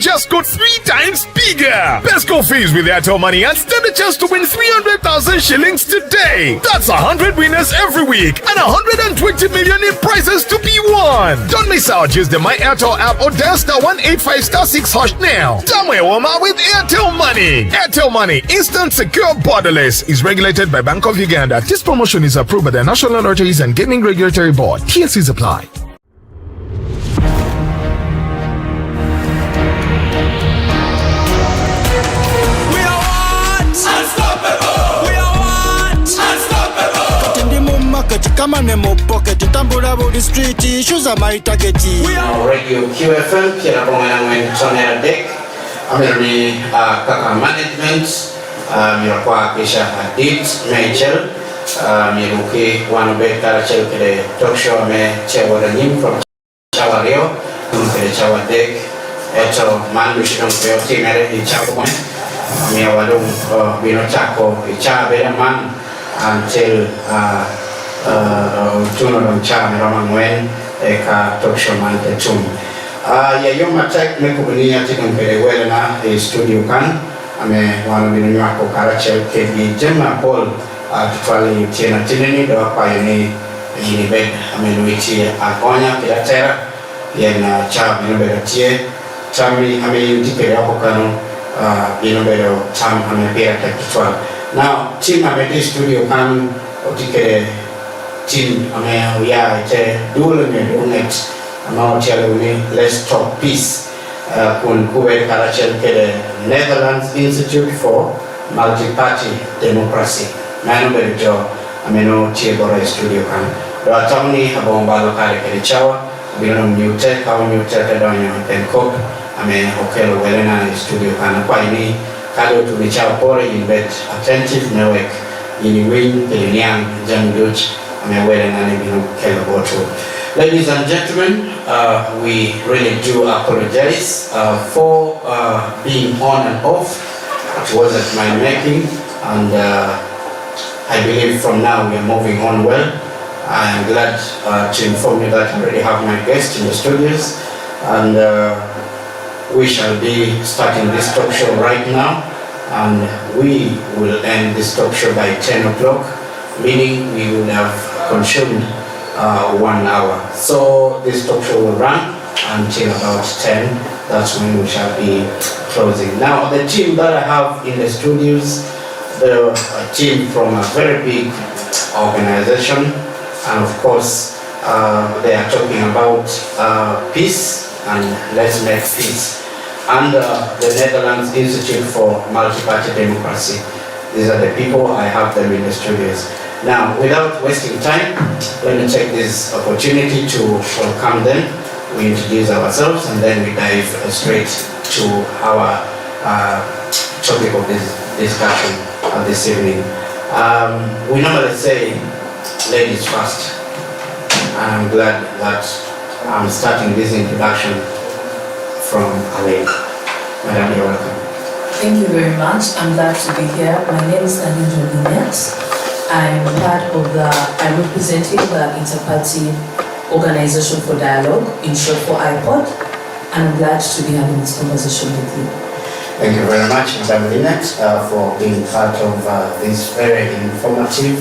just got 3 times bigger. Best go fees with Airtel Money and stand a chance to win 300,000 shillings today. That's 100 winners every week and 120 million in prizes to be won. Don't miss out. Use the My Airtel app or dial *185*6# now. Tamwewoma with Airtel Money. Airtel Money, instant, secure, borderless. Is regulated by Bank of Uganda. This promotion is approved by the National Lotteries and Gaming Regulatory Board. TSCs apply. Come on, mo pocket, tambula about the street, issues are my target. We are Radio QFM, Kira Bonga Tonera Deck, Amiri Kaka Management, Mirakwa Kisha Hadid, Major, Miruki, one bed Karachel, the talk show, me Chawanim from Chawario, the Chawa Deck, Eto Mandushon Peoti, Mary, Chapone, Miawadum, Binochaco, Chabeman, until Tuno Cham Ramangwen, Eka Tokshoman Tum. Yayoma Tech Mekunia taken very well na a studio can. I mean, one of the New York Karachel, KB Gemma Paul, actually Tina Tinini, the Pioneer, Unibed, I mean, which Akonya, Pilatera, Yen Cham, Inoberatie, Tammy, I mean, Tipirapocano, Inobero, Tam, I mean, Pira. Now, Tim, I made this studio can, Otikere. Team, we are doing it. Let's talk peace. Kun Kuwait Karachel the Netherlands Institute for Multi-Party Democracy. Manu jo ameno Tiebora studio kan. Do atawni abombalo kare kelichawa. Bino mute kawo mute kadonyo penkop. Ame okelo welena studio kan. Kwa ini kado tulichawa pore in bet attentive network. Ini win keliniang jamduch. Ladies and gentlemen, we really do apologize for being on and off. It wasn't my making, and I believe from now we are moving on well. I am glad to inform you that I already have my guest in the studios, and we shall be starting this talk show right now, and we will end this talk show by 10 o'clock, meaning we will have consumed 1 hour. So this talk show will run until about 10. That's when we shall be closing. Now the team that I have in the studios, the team from a very big organization, and of course they are talking about peace and let's make peace. And the Netherlands Institute for Multi-Party Democracy. These are the people, I have them in the studios. Now, without wasting time, let me take this opportunity to welcome them. We introduce ourselves and then we dive straight to our topic of this discussion this evening. We normally say ladies first, and I'm glad that I'm starting this introduction from Alain. Madam, you're welcome. Thank you very much. I'm glad to be here. My name is Nadine Jolinet. I'm representing the Interparty Organization for Dialogue, in short for IPOD, and I'm glad to be having this conversation with you. Thank you very much, Madam Linet, for being part of this very informative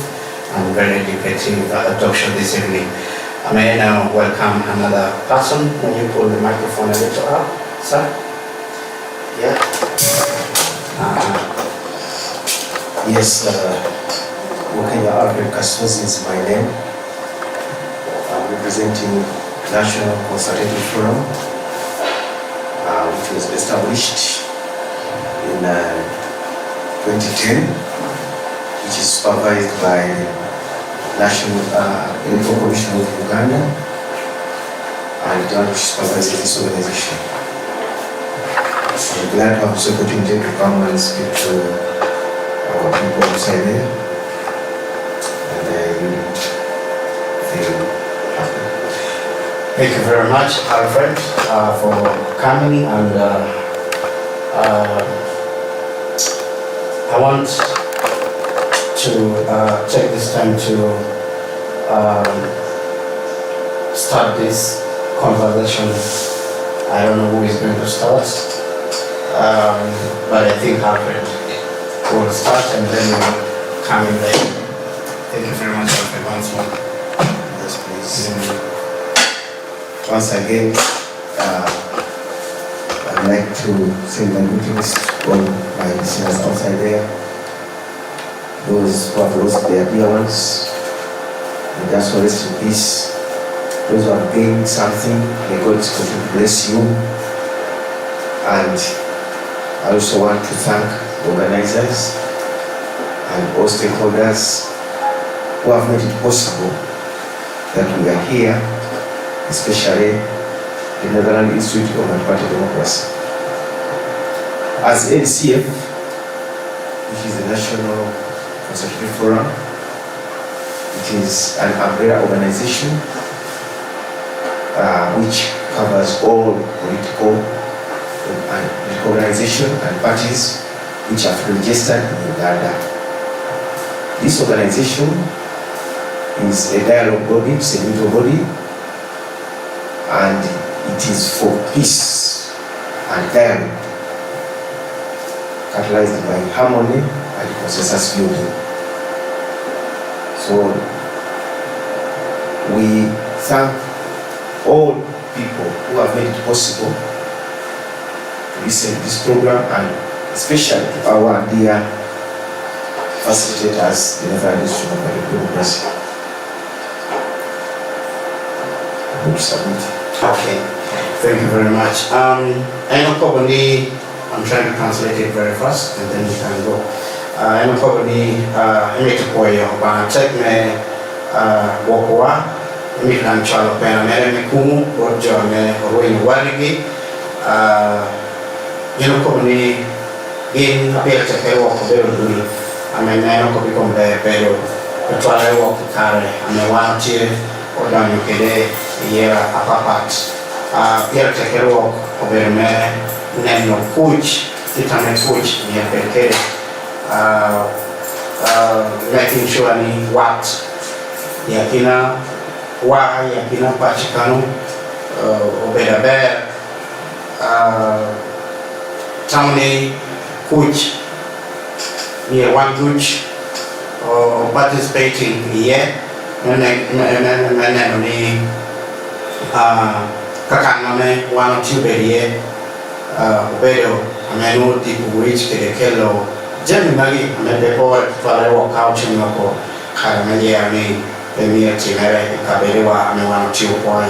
and very educative talk show this evening. I may now welcome another person. When you pull the microphone a little up, sir. Yeah. Yes, Mukanya Albert Kassozi is my name. I'm representing National Consultative Forum, which was established in 2010, which is supervised by National Electoral Commission of Uganda, and which supervises this organization. I'm glad to have this opportunity to come and speak to our people outside there. Thank you very much, Alfred, for coming, and I want to take this time to start this conversation. I don't know who is going to start. but I think Alfred will start and then we'll come in later. Thank you very much, Alfred, once more. Yes, please. Once again, I'd like to send my greetings to all my listeners outside there, those who have lost their dear ones, and just rest in peace. Those who have gained something, may God continue to bless you. And I also want to thank the organizers and all stakeholders who have made it possible that we are here, especially the Netherlands Institute of Multi-Party Democracy. As NCF, which is the National Consultative Forum, it is an umbrella organization which covers all political organizations and parties which have registered in Uganda. This organization is a dialogue body, it's a neutral body, and it is for peace and dialogue, catalyzed by harmony and consensus building. So we thank all people who have made it possible to listen to this program, and especially to our dear facilitators, the Netherlands Institute of Democracy. Okay, thank you very much. I know probably, I'm trying to translate it very fast and then we can go. I know probably, I make a point, but I check my Wokwa, I make an chalo pen, I made a kumu, or John, or in Warigi. You know, probably in a bit of a walk of the Duli. I mean, I know become the pedo, the trial walk the car, and I want to or down you kede year apapat pia tekero oberme neno coach itame coach ni apelekele making sure ni what yakina wa yakina pachikano oberabe tamne coach ni one coach participating here ni kakaname one or two bedie bedo amenu tipu which kedekelo generally amede power fare work out nyoko karameli ami emia timere kabelewa ame one or two power.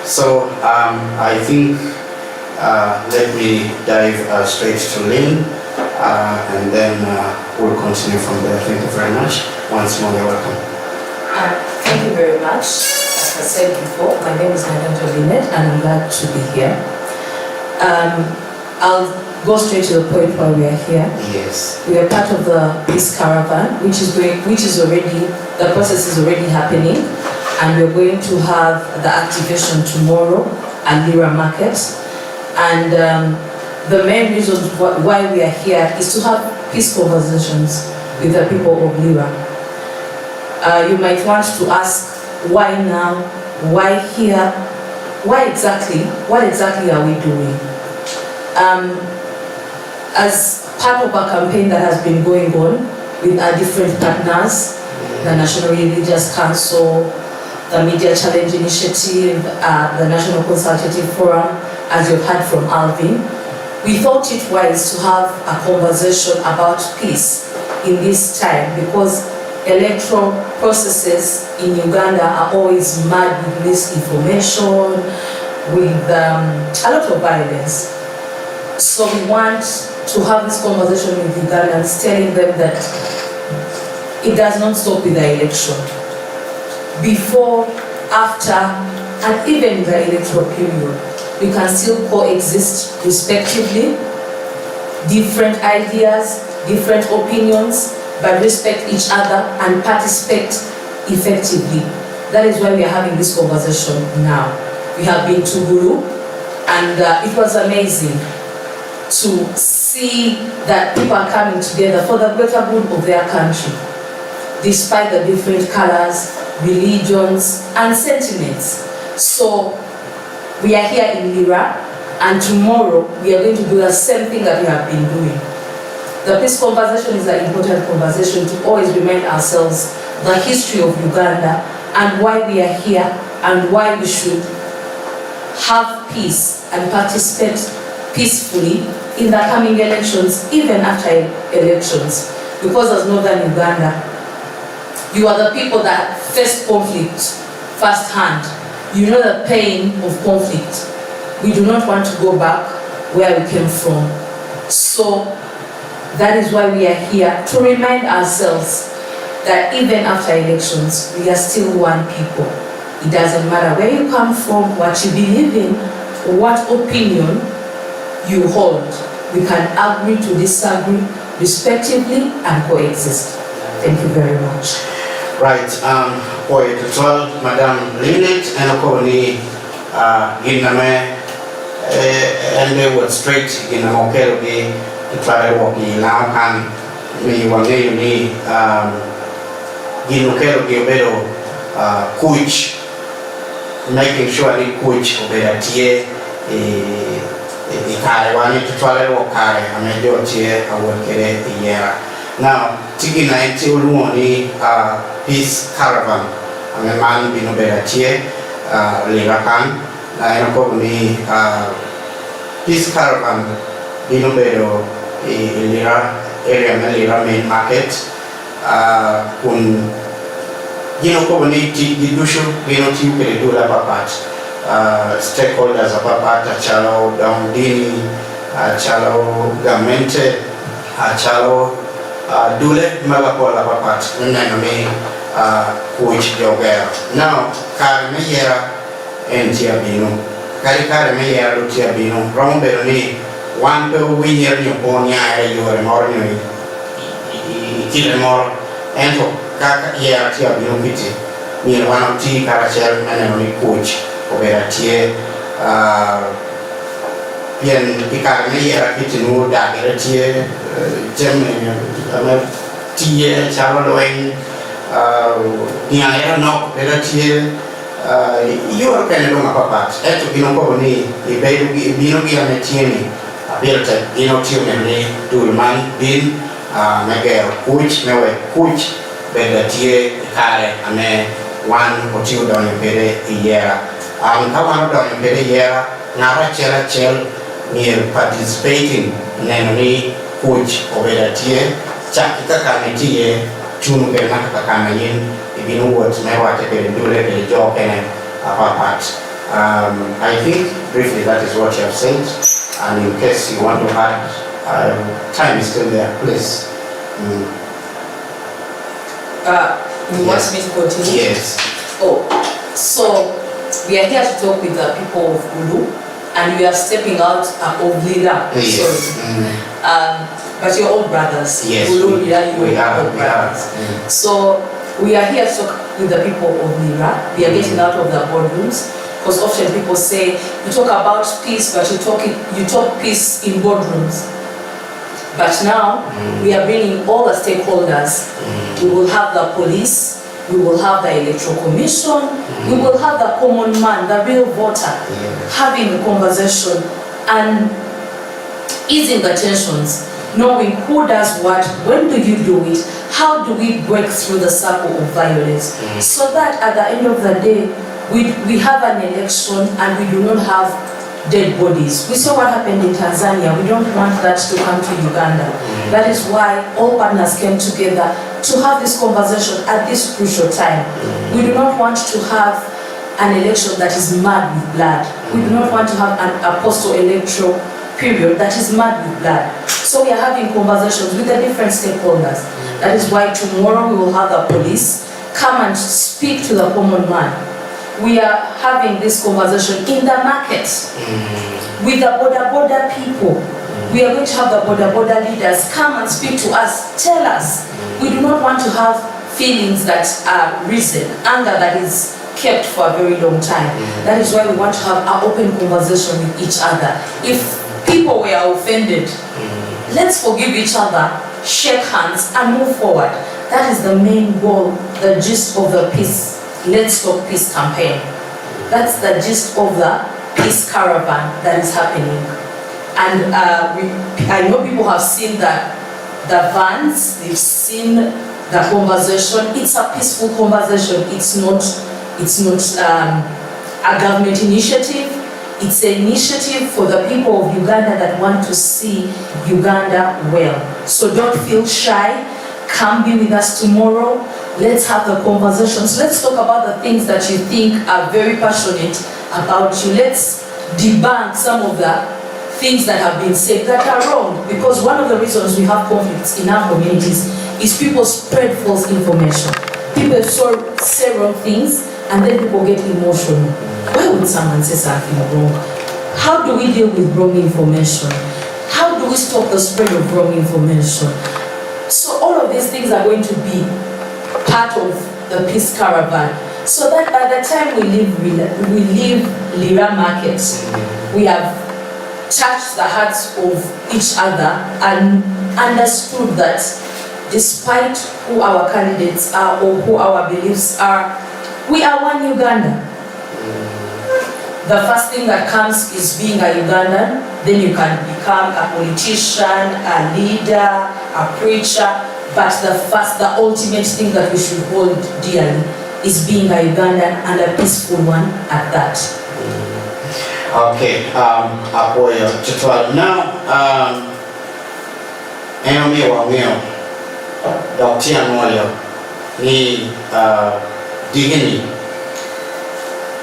So I think let me dive straight to Lynn and then we'll continue from there. Thank you very much. Once more, you're welcome. Thank you very much. As I said before, my name is Ugandans-Talkshow and I'm glad to be here. I'll go straight to the point why we are here. Yes. We are part of the peace caravan, the process is already happening, and we're going to have the activation tomorrow at Lira Market. And the main reason why we are here is to have peace conversations with the people of Lira. You might want to ask, why now? Why here? What exactly are we doing? As part of a campaign that has been going on with our different partners, the National Religious Council, the Media Challenge Initiative, the National Consultative Forum, as you've heard from Alvin, we thought it wise to have a conversation about peace in this time, because electoral processes in Uganda are always mad with misinformation, with a lot of violence. So we want to have this conversation with Ugandans, telling them that it does not stop with the election. Before, after, and even in the electoral period, we can still coexist respectively, different ideas, different opinions, but respect each other and participate effectively. That is why we are having this conversation now. We have been to Gulu, and it was amazing to see that people are coming together for the greater good of their country, despite the different colors, religions, and sentiments. So we are here in Lira, And tomorrow, we are going to do the same thing that we have been doing. The peace conversation is an important conversation to always remind ourselves the history of Uganda and why we are here and why we should have peace and participate peacefully in the coming elections, even after elections. Because as Northern Uganda, you are the people that face conflict firsthand. You know the pain of conflict. We do not want to go back where we came from. So that is why we are here, to remind ourselves that even after elections, we are still one people. It doesn't matter where you come from, what you believe in, what opinion you hold. We can agree to disagree respectively and coexist. Thank you very much. Right, poet tol Madam Linet and Okoni Giname and they were straight in a hotel to try to walk in now and me one day you need Ginokero Gilbero coach, making sure the coach of the tier the Kaiwani to try to walk a majority I will get a year. Now, Tiki 90 peace caravan. I'm a man being a better tier, Lirakan. I am probably peace caravan being a better Lira area, Lira main market. You know, probably the usual, you know, you can do that part. Stakeholders of part, Chalo, Downdini, Chalo, Gamente, Chalo. Dule magapola papat nana me coach jogera now kare me yera entia bino kare me yera lutia bino rombe ni one pe winyer ni bonya e yore morni kile mor ento kaka yera tia bino kiti ni one of ti karachel nana me coach obera tie bien ikare me yera kiti no da tie Germany tie Charlotte niaya no relatie io che ne doma papà etto che non può ni e vedo che bino che ne tieni aperta bino tiene ne durman bin mega coach mewe coach beda tie kare ame one or two down in pere iera kama down in pere iera nara chel near participating nenoni coach obeda tie chakika kamitie tunu ke nakaka yin ibinu words mewa te be dule ke job ene apart. I think briefly that is what you have said, and in case you want to add, time is still there, please. You want me to continue? Yes. Oh, so we are here to talk with the people of Ulu, and we are stepping out of Lira. Yes. Sorry. But you're all brothers. Yes, Ulu, Lira, we are brothers. Mm. So we are here to talk with the people of Lira. We are getting out of the boardrooms, because often people say you talk about peace, but you talk peace in boardrooms. But now we are bringing all the stakeholders. We will have the police, we will have the electoral commission, we will have the common man, the real voter, having a conversation and easing the tensions, knowing who does what, when do you do it, how do we break through the circle of violence, so that at the end of the day, we have an election and we do not have dead bodies. We saw what happened in Tanzania. We don't want that to come to Uganda. That is why all partners came together to have this conversation at this crucial time. We do not want to have an election that is mad with blood. We do not want to have a post-electoral period that is mad with blood. So we are having conversations with the different stakeholders. That is why tomorrow we will have the police come and speak to the common man. We are having this conversation in the markets with the border people. We are going to have the border leaders come and speak to us, tell us. We do not want to have feelings that are risen, anger that is kept for a very long time. That is why we want to have an open conversation with each other. If people were offended, let's forgive each other, shake hands and move forward. That is the main goal, the gist of the peace. Let's Talk Peace campaign. That's the gist of the peace caravan that is happening. And I know people have seen the vans, they've seen the conversation. It's a peaceful conversation. It's not a government initiative. It's an initiative for the people of Uganda that want to see Uganda well. So don't feel shy. Come be with us tomorrow. Let's have the conversations. Let's talk about the things that you think are very passionate about you. Let's debunk some of the things that have been said that are wrong. Because one of the reasons we have conflicts in our communities is people spread false information. People say wrong things and then people get emotional. Why would someone say something wrong? How do we deal with wrong information? How do we stop the spread of wrong information? So all of these things are going to be part of the peace caravan. So that by the time we leave Lira Market, we have touched the hearts of each other and understood that despite who our candidates are or who our beliefs are, we are one Uganda. The first thing that comes is being a Ugandan. Then you can become a politician, a leader, a preacher. But the ultimate thing that we should hold dearly is being a Ugandan and a peaceful one at that. Okay, Apoyo Chitwal. Now, Enomi Wamio, Dr. Moyo, ni digini,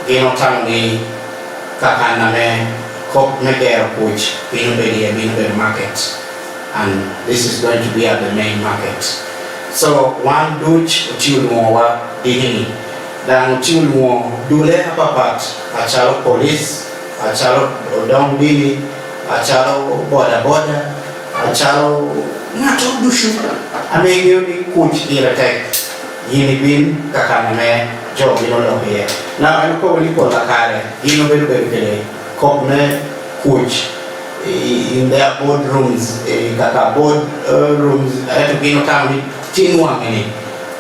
Ginotang ni Kakaname, Kop Megera Puch, Binubedi market. And this is going to be at the main market. So, one Dutch, Uchilmowa, digini. Dan Uchilmo, Dule Apapat, Achalo police, Achalo Dongdini, Achalo Boda, Achalo Nato Dushu. I mean, you could direct Yini bin Kakaname, Joe Binolo here. Now I'm calling for Lakare, Inobel, Kopne, Kuch, in their boardrooms, Kaka board rooms, I had to be no time, Tinwamini,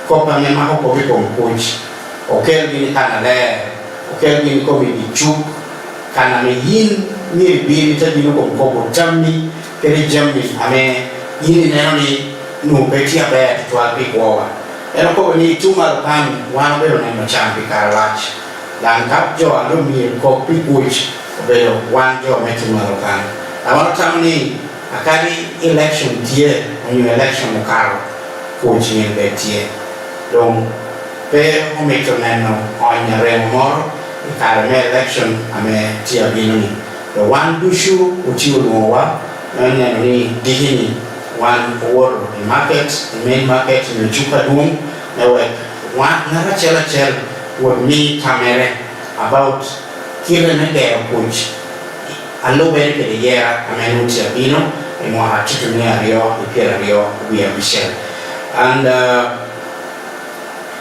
Kopa Mema Hopom Kuch, Okelvin Canada, Okelvin Comedy Chuk, Kaname Yin, Miri Bin, Tabino Kobo Jammi, Peri Jammi, Ame, Yin Enemy, no Petia Bear to our big war. And of course, we need 2 Malapan, 1 better than a champion Carlach. Lan Cap Joe and Lumi and Copy Puch, better 1 Joe Metal Malapan. I want to tell me, a carry election tier when you election the car coaching in the tier. Don't pay Metal Nano on your realm more, the car election, I may tier Binuni. The 1 Bushu, which you know, and then Digini. One word the market, the main market in the Chuka Doom, there were one another chell with me camera about killing a day coach. A low very the year, a man with Sabino, and one had to near Rio, the Pierre Rio, we are Michelle. And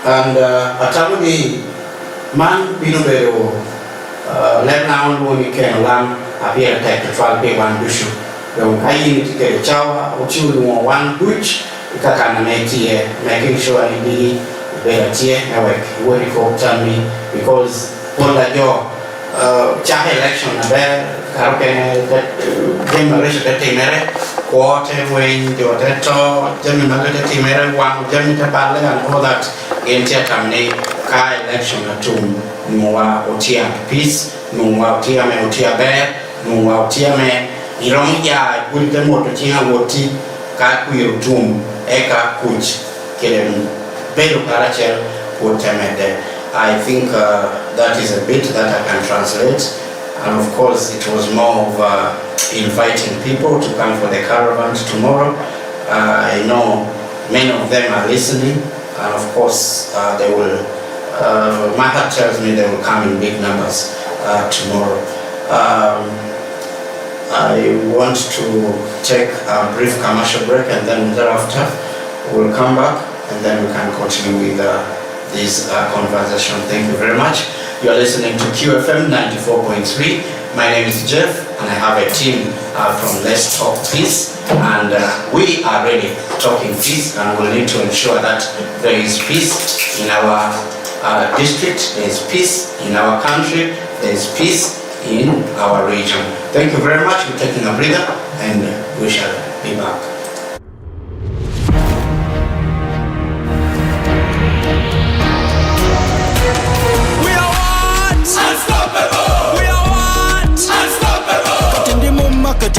a Tamudi man, Binobero, let down when you can lamb, appear attack to try to pay 1 Bushu. Donc, I need to get a chow, or 2 1 which making sure I be better tier, what you call me, because all that your chair election, a bear, Karokan, generation that Timere, quarter when your teto, German Timere, 1 German Tabale, and all that, in Tiatamne, car election at 2, Mua Otia peace, Mua Otia me Otia bear, Mua Otia me. Ironia, put the motor Woti, Kaku Tum, Eka Kuch, Kilem, Bedo Karachel, put them at there. I think that is a bit that I can translate. And of course, it was more of inviting people to come for the caravan tomorrow. I know many of them are listening, and of course, they will. My heart tells me they will come in big numbers tomorrow. I want to take a brief commercial break, and then thereafter we'll come back and then we can continue with this conversation. Thank you very much. You are listening to QFM 94.3. My name is Jeff, and I have a team from Let's Talk Peace, and we are ready talking peace, and we'll need to ensure that there is peace in our district, there is peace in our country, there is peace in our region. Thank you very much for taking a breather, and we shall be back.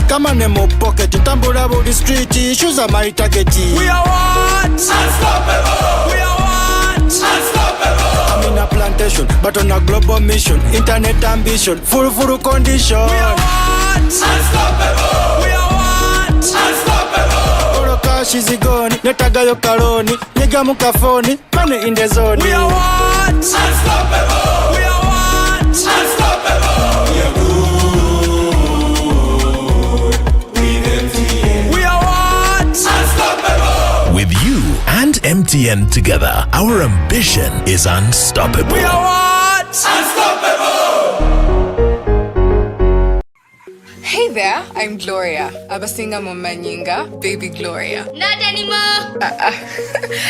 Come on, mo pocket, tambula about the street, shoes are my target. We are what? Unstoppable. We are what? Unstoppable. I'm in a plantation, but on a global mission, internet ambition, full condition. We are what? Unstoppable. We are what? Unstoppable. Oro cash is gone, netaga yo karoni, nyega mukafoni, money in the zone. We are what? Unstoppable. We are what? Unstoppable. We are good. With you and MTN together, our ambition is unstoppable. We are what? Unstoppable! Hey there, I'm Gloria. Abasinga Momanyinga, baby Gloria. Not anymore!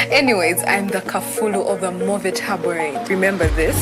Anyways, I'm the kafulu of the Movit Harborane. Remember this?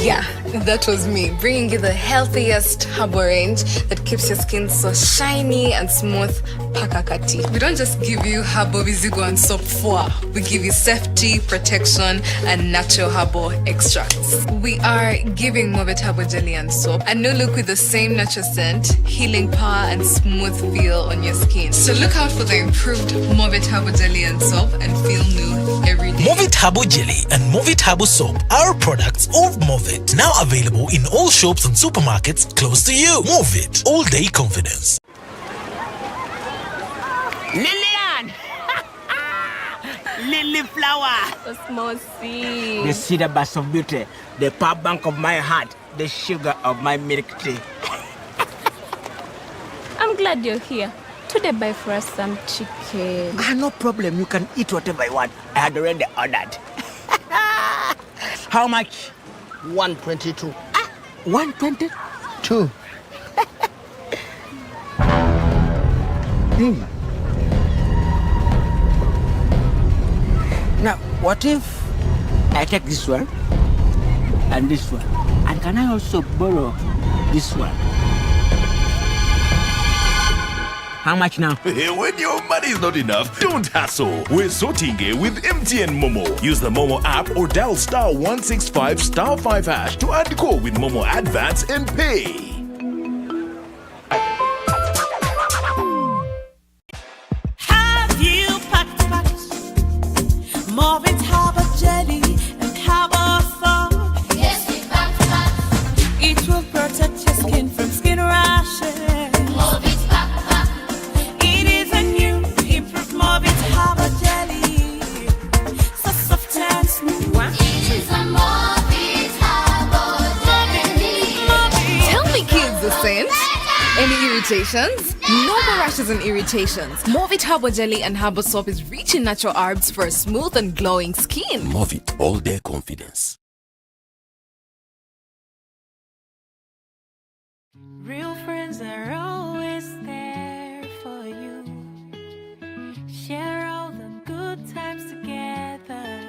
Yeah, that was me, bringing you the healthiest herbal range that keeps your skin so shiny and smooth. Pakakati. We don't just give you herbal vizigo and soap for. We give you safety, protection, and natural herbal extracts. We are giving Movit Herbal Jelly and Soap a new look with the same natural scent, healing power, and smooth feel on your skin. So look out for the improved Movit Herbal Jelly and Soap and feel new every day. Movit Herbal Jelly and Movit Herbal Soap are products of Movit, now available in all shops and supermarkets close to you. Movit, all day confidence. Lillian! Lily flower! A small seed. The cedar bus of beauty, the power bank of my heart, the sugar of my milk tea. I'm glad you're here. Today buy for us some chicken. No problem. You can eat whatever you want. I had already ordered. How much? 122. 122? Now, what if I take this one and this one? And can I also borrow this one? How much now? When your money is not enough, don't hassle. We're sorting it with MTN Momo. Use the Momo app or dial *165 *5# to add call with Momo Advance and pay. Have you packed Movit Herbal Jelly and Herbal Soap? Yes, we packed. It will protect your skin from skin rashes. Movit pack. It is a new improved Movit Herbal Jelly. So soft and smooth. It is a Movit Herbal Jelly. Tell me, kids, the scent. Any irritations? No more rashes and irritations. Movit Herbal Jelly and Herbal Soap is rich in natural herbs for a smooth and glowing skin. Movit, all day confidence. Real friends are always there for you. Share all the good times together.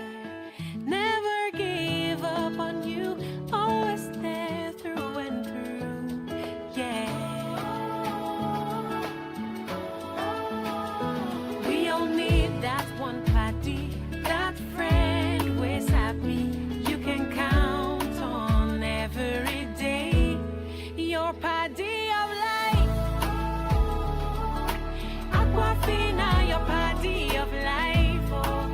Never give up on you. Always there through and through. Yeah. We all need that one party, that friend we're happy. You can count on every day. Your party of life. Aquafina, your party of life. Oh,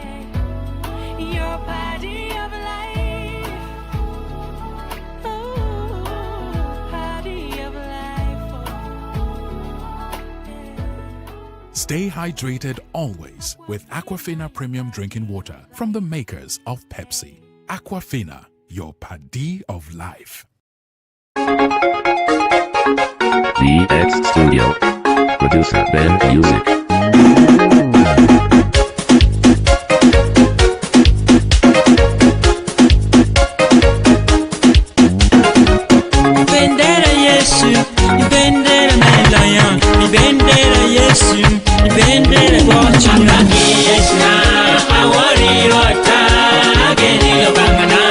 yeah. Your party of life. Oh, party of life. Oh, yeah. Stay hydrated always with Aquafina Premium Drinking Water from the makers of Pepsi. Aquafina, your paddy of life. DX Studio. Producer Ben Music. Bendera Yesu, bendera Melaya, bendera Yesu, bendera Bochana. Yes, na awari rota, geni lobangana,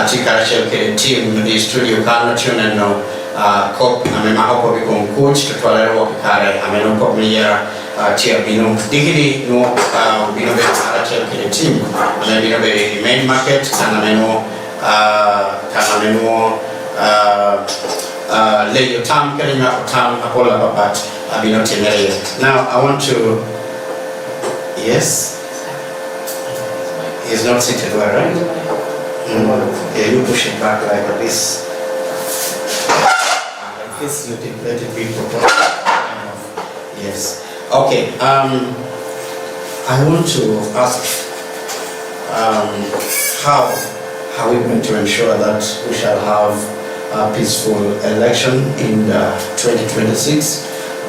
atika shirikira team di studio kana tune no kop amema hoko bikon coach tutwalero kare ameno kop miyera tia bino digiri no bino be ara shirikira team na bino be main market kana meno lay tam kelima tam apola babat abino tenere. Now I want to yes. He's not seated well, right? Yeah, you push it back like this. Like this, you let it be proper. Yes. Okay. I want to ask how are we going to ensure that we shall have a peaceful election in 2026,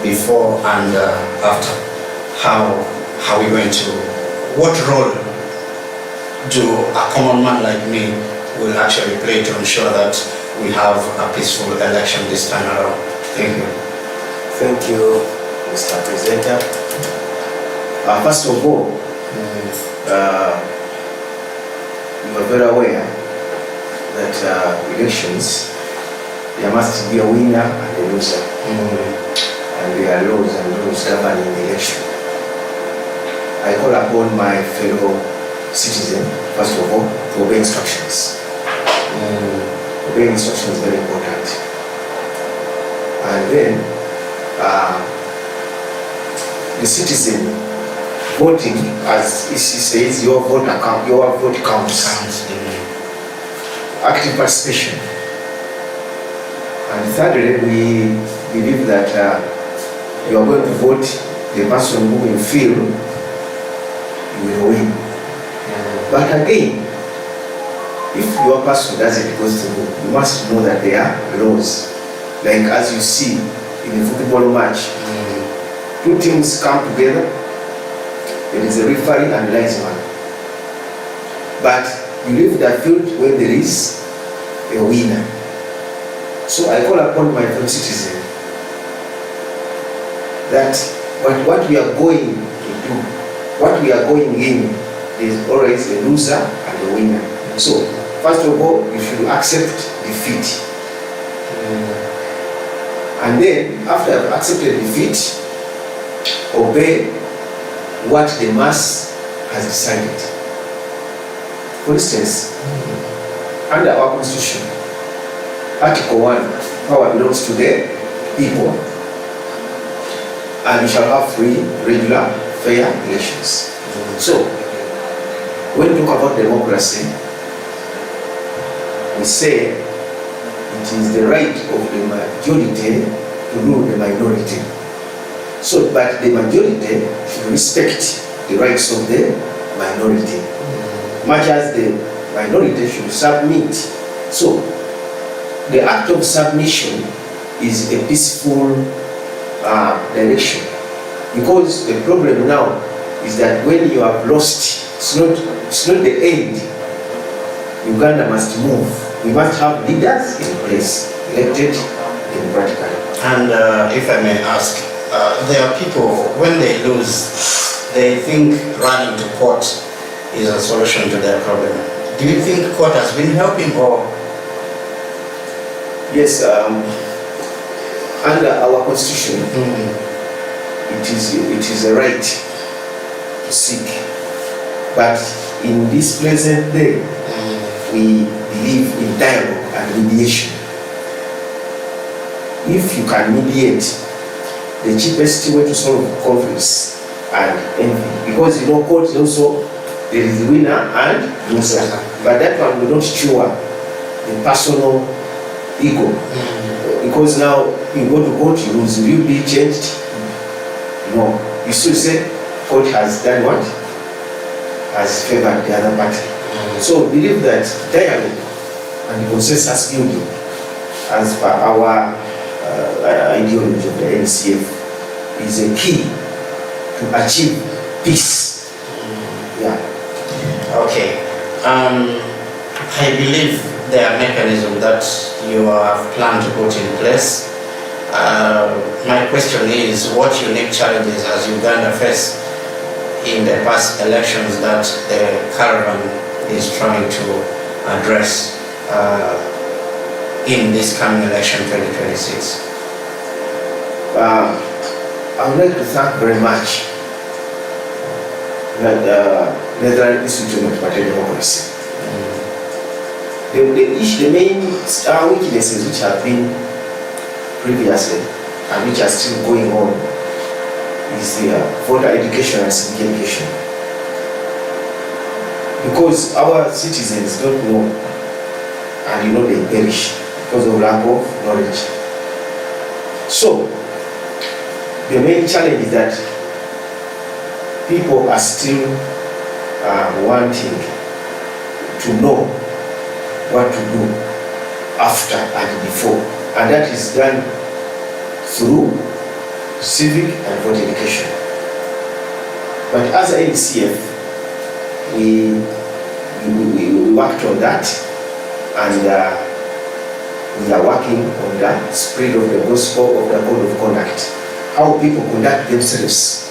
before and after? How are we going to? What role do a common man like me will actually play to ensure that we have a peaceful election this time around? Thank you. Thank you, Mr. Presenter. First of all, you are very aware that elections, there must be a winner and a loser. And there are laws and rules governing the election. I call upon my fellow citizen, first of all, to obey instructions. Obeying instructions is very important. And then, the citizen voting, as he says, your vote counts. Active participation. And thirdly, we believe that you are going to vote the person who you feel you will win. But again, if your person doesn't go through, you must know that there are laws. Like as you see in a football match, two teams come together, there is a referee and linesman. But you leave the field when there is a winner. So I call upon my fellow citizen that what we are going to do, what we are going in, is always a loser and a winner. So first of all, you should accept defeat. And then after I've accepted defeat, obey what the mass has decided. For instance, under our constitution, Article 1, power belongs to the people, and we shall have free, regular, fair elections. So, when we talk about democracy, we say it is the right of the majority to rule the minority. So, but the majority should respect the rights of the minority, much as the minority should submit. So, the act of submission is a peaceful direction, because the problem now is that when you have lost, it's not the end. Uganda must move. We must have leaders in place, elected democratically. And if I may ask, there are people, when they lose, they think running to court is a solution to their problem. Do you think court has been helping, or? Yes, under our constitution, it is a right to seek. But in this present day, we believe in dialogue and mediation. If you can mediate, the cheapest way to solve conflicts and envy, because you know court also there is a winner and loser. But that one will not cure the personal ego, because now you go to court, you lose. Will you be changed? No. You still say court has done what? Has favored the other party. So believe that dialogue and consensus building, as per our ideology of the NCF, is a key to achieve peace. Yeah. Okay. I believe there are mechanisms that you have planned to put in place. My question is, what unique challenges has Uganda faced in the past elections that the caravan is trying to address? in this coming election 2026? I would like to thank very much that Netherlands Institute of Party Democracy. The main weaknesses which have been previously and which are still going on is the voter education and civic education. Because our citizens don't know, and they perish because of lack of knowledge. So, the main challenge is that people are still wanting to know what to do after and before, and that is done through civic and voter education. But as a NCF, we worked on that, and we are working on the spread of the gospel of the code of conduct, how people conduct themselves.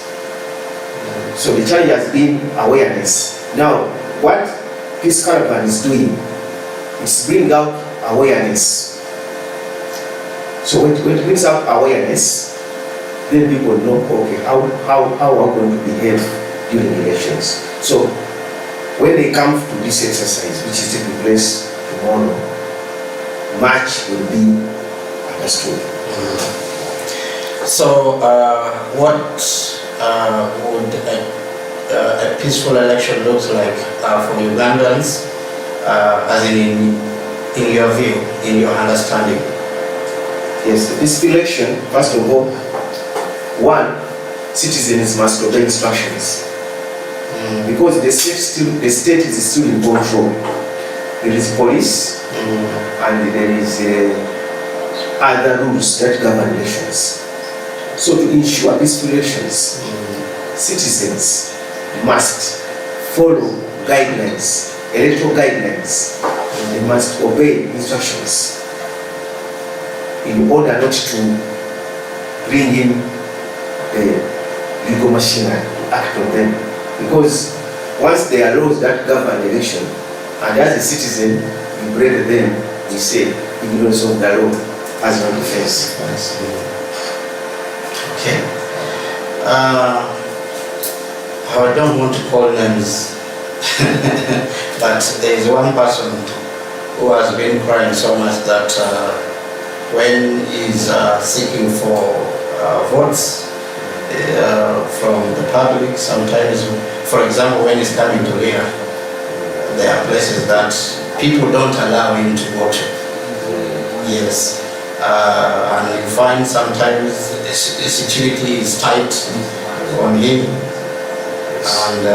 So the challenge has been awareness. Now, what Peace Caravan is doing is bring out awareness. So when it brings out awareness, then people know, okay, how are we going to behave during elections. So when they come to this exercise, which is taking place tomorrow, much will be understood. So what would a peaceful election look like for Ugandans, as in your view, in your understanding? Yes, this election, first of all, one, citizens must obey instructions. Because the state is still in control. There is police, and there is other rules that govern elections. So to ensure peaceful elections, citizens must follow guidelines, electoral guidelines. They must obey instructions in order not to bring in the legal machinery to act on them. Because once there are laws that govern the election, and as a citizen, you break them, you say ignorance of the law has no defense. Okay. I don't want to call names, but there is one person who has been crying so much that when he's seeking for votes from the public, sometimes, for example, when he's coming to here, there are places that people don't allow him to go to. Yes. And you find sometimes the security is tight on him, and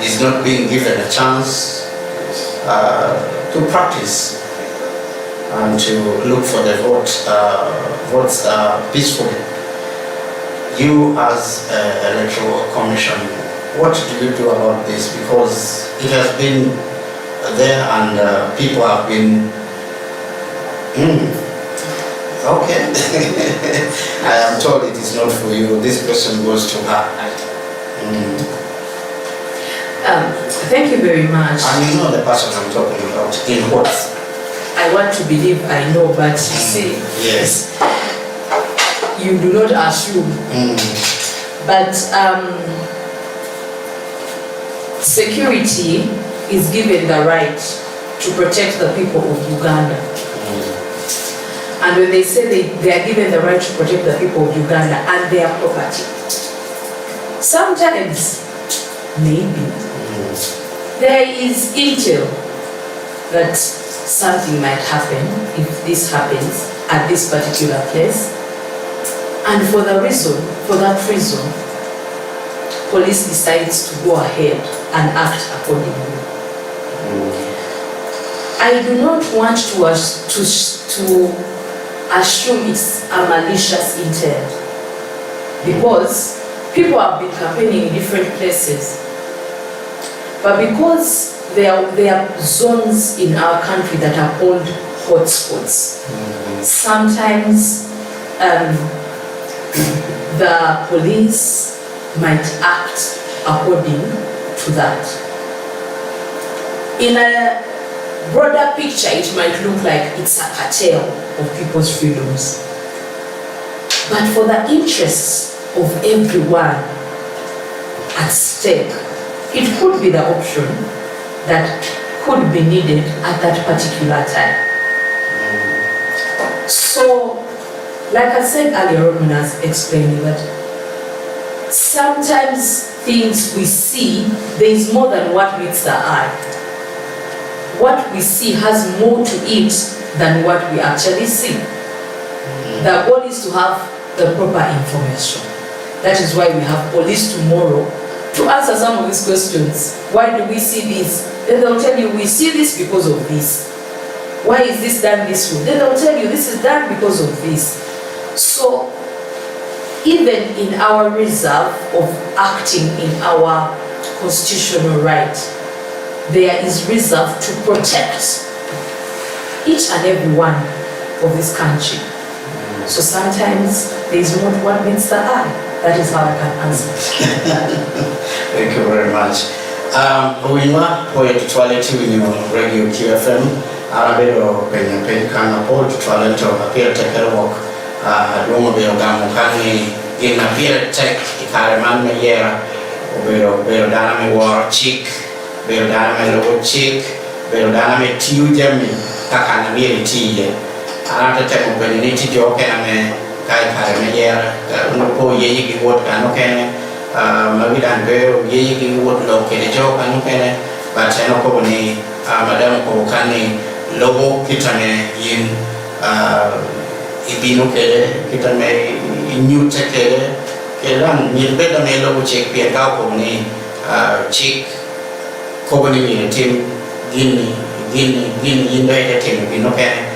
he's not being given a chance to practice and to look for the votes peacefully. You as an electoral commission, what do you do about this? Because it has been there and people have been okay. I am told it is not for you. This question goes to her. Thank you very much. And you know the person I'm talking about. In what? I want to believe I know, but you see, yes, you do not assume. But security is given the right to protect the people of Uganda. And when they say they are given the right to protect the people of Uganda and their property, sometimes, maybe, there is intel that something might happen if this happens at this particular place. And for that reason, police decides to go ahead and act accordingly. I do not want to assume it's a malicious intent, because people have been campaigning in different places, but because there are zones in our country that are called hotspots, sometimes the police might act according to that. In a broader picture, it might look like it's a curtail of people's freedoms. But for the interests of everyone at stake, it could be the option that could be needed at that particular time. So, like I said earlier on when I was explaining that sometimes things we see, there is more than what meets the eye. What we see has more to it than what we actually see. The goal is to have the proper information. That is why we have police tomorrow to answer some of these questions. Why do we see this? Then they'll tell you, we see this because of this. Why is this done this way? Then they'll tell you, this is done because of this. So, even in our reserve of acting in our constitutional right, there is reserve to protect each and every one of this country. So sometimes there is more to what meets the eye. That is how I can answer. Thank you very much. Wima, poet tuwaletu radio QFM, arabero penye kana po tuwaletu appear take walk. Domo bero gamu kani gina appear take ikare man me yera. Bero dana me war chick, bero dana me logo chick, bero dana me tiu jemi kakana miri tiye. Anata temo beniti joke na me kai kare me yera. Unopo yeyi ki wot kano kene. Mabidan bero yeyi ki wot lo kene joke kano kene. Bateno ko ni madam ko kani logo kitane yin ibino kele kitane new kele kelan yin beda me logo check pia ka ko ni chick ko ni ni team gini yin da team bino kene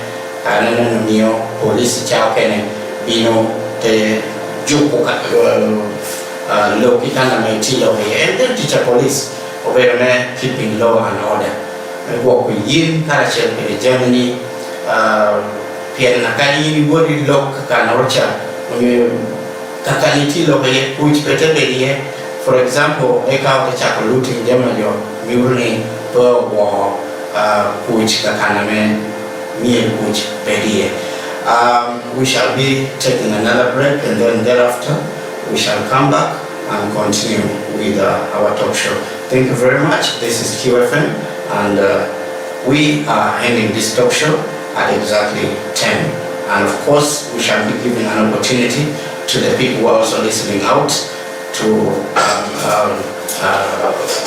kana no mio police chao kene bino te juko ka lo kitana me tilo and then teacher police over me keeping law and order. Work with yin karachel in Germany, Pian Nakani, Wori Lock, Kanorocha, Kakaniti Lobe, which better than for example, make out the chapel in Germany, Murni, per war, which Kakaname, meal which Bedie. We shall be taking another break and then thereafter we shall come back and continue with our talk show. Thank you very much. This is QFM. And we are ending this talk show at exactly 10. And of course, we shall be giving an opportunity to the people who are also listening out to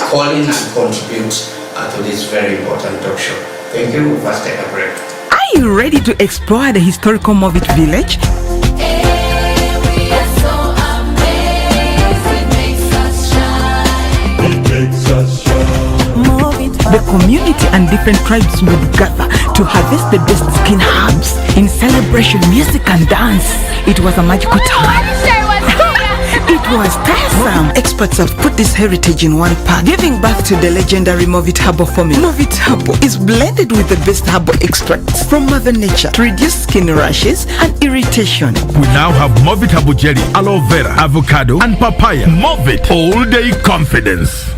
call in and contribute to this very important talk show. Thank you. We'll first take a break. Are you ready to explore the historical Movit village? The community and different tribes would gather to harvest the best skin herbs in celebration, music and dance. It was a magical time. It was tiresome. Experts have put this heritage in one pack, giving birth to the legendary Movit Herbal formula. Movit Herbal is blended with the best herbal extracts from Mother Nature to reduce skin rashes and irritation. We now have Movit Herbal Jelly, aloe vera, avocado and papaya. Movit all day confidence.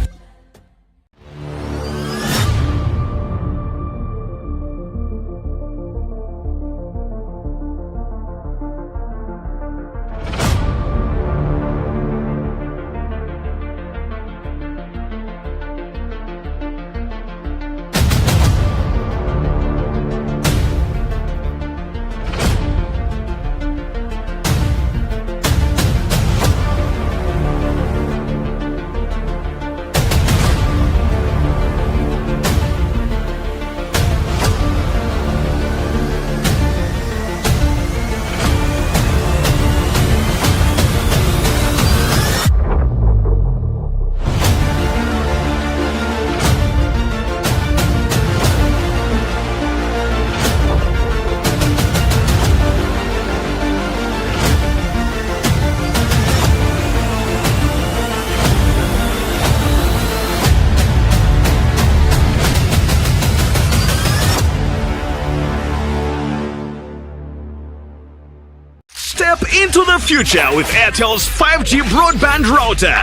Step into the future with Airtel's 5G broadband router.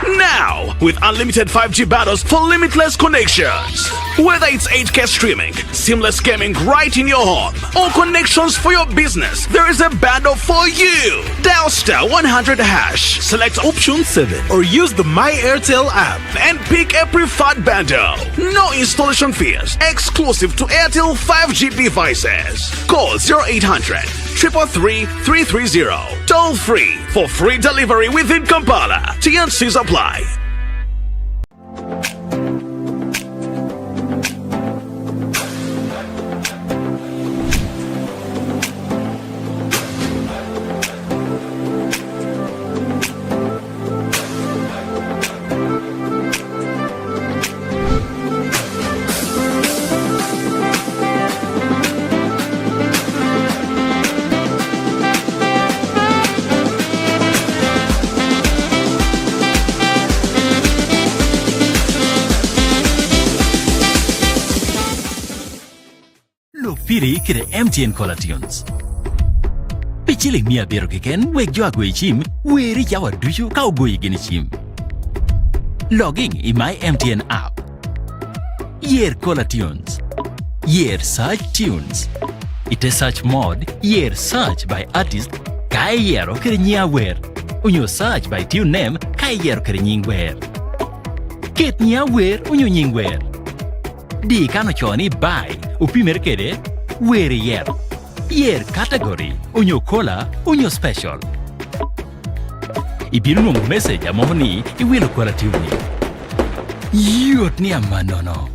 Now, with unlimited 5G bundles for limitless connections. Whether it's 8K streaming, seamless gaming right in your home, or connections for your business, there is a bundle for you. Dial *100#, select option 7, or use the My Airtel app and pick a preferred bundle. No installation fees, exclusive to Airtel 5G devices. Call 0800 333 330. Toll free for free delivery within Kampala. TNCs apply. Piri kire MTN Caller Tunes. Pichili mia biro kiken weg jo agwe chim weri chawa dushu ka ugoyi gini chim. Logging in my MTN app. Year Caller Tunes. Year Search Tunes. Ite search mode year search by artist kai yero kire nyia wer. Unyo search by tune name kai yero kire nying wer. Ket nyia wer unyo nying wer. Di kano choni by upimer kede where year category unyo kola unyo special ibiru no message amoni iwilo kola tuni yot ni amanono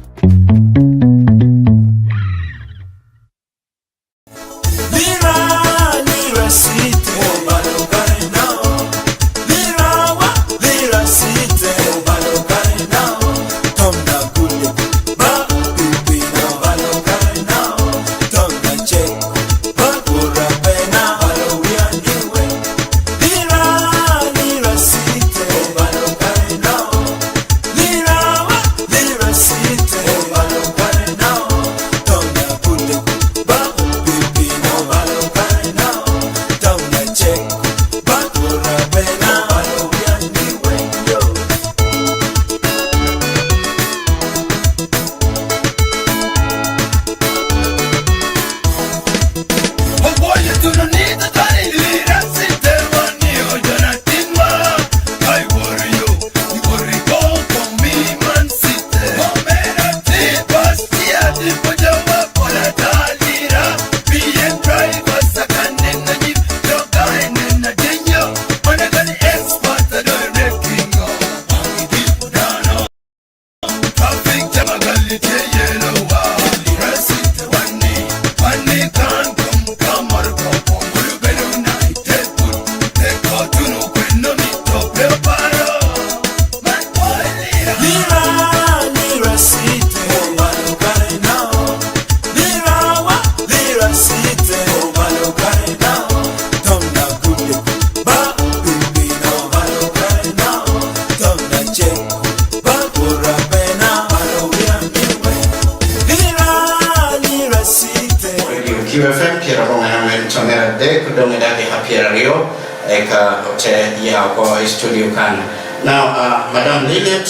QFM kira ronga men tonera de kudonge dadi hapira rio eka hote ya kwa studio kan. Now, Madam Lilliet,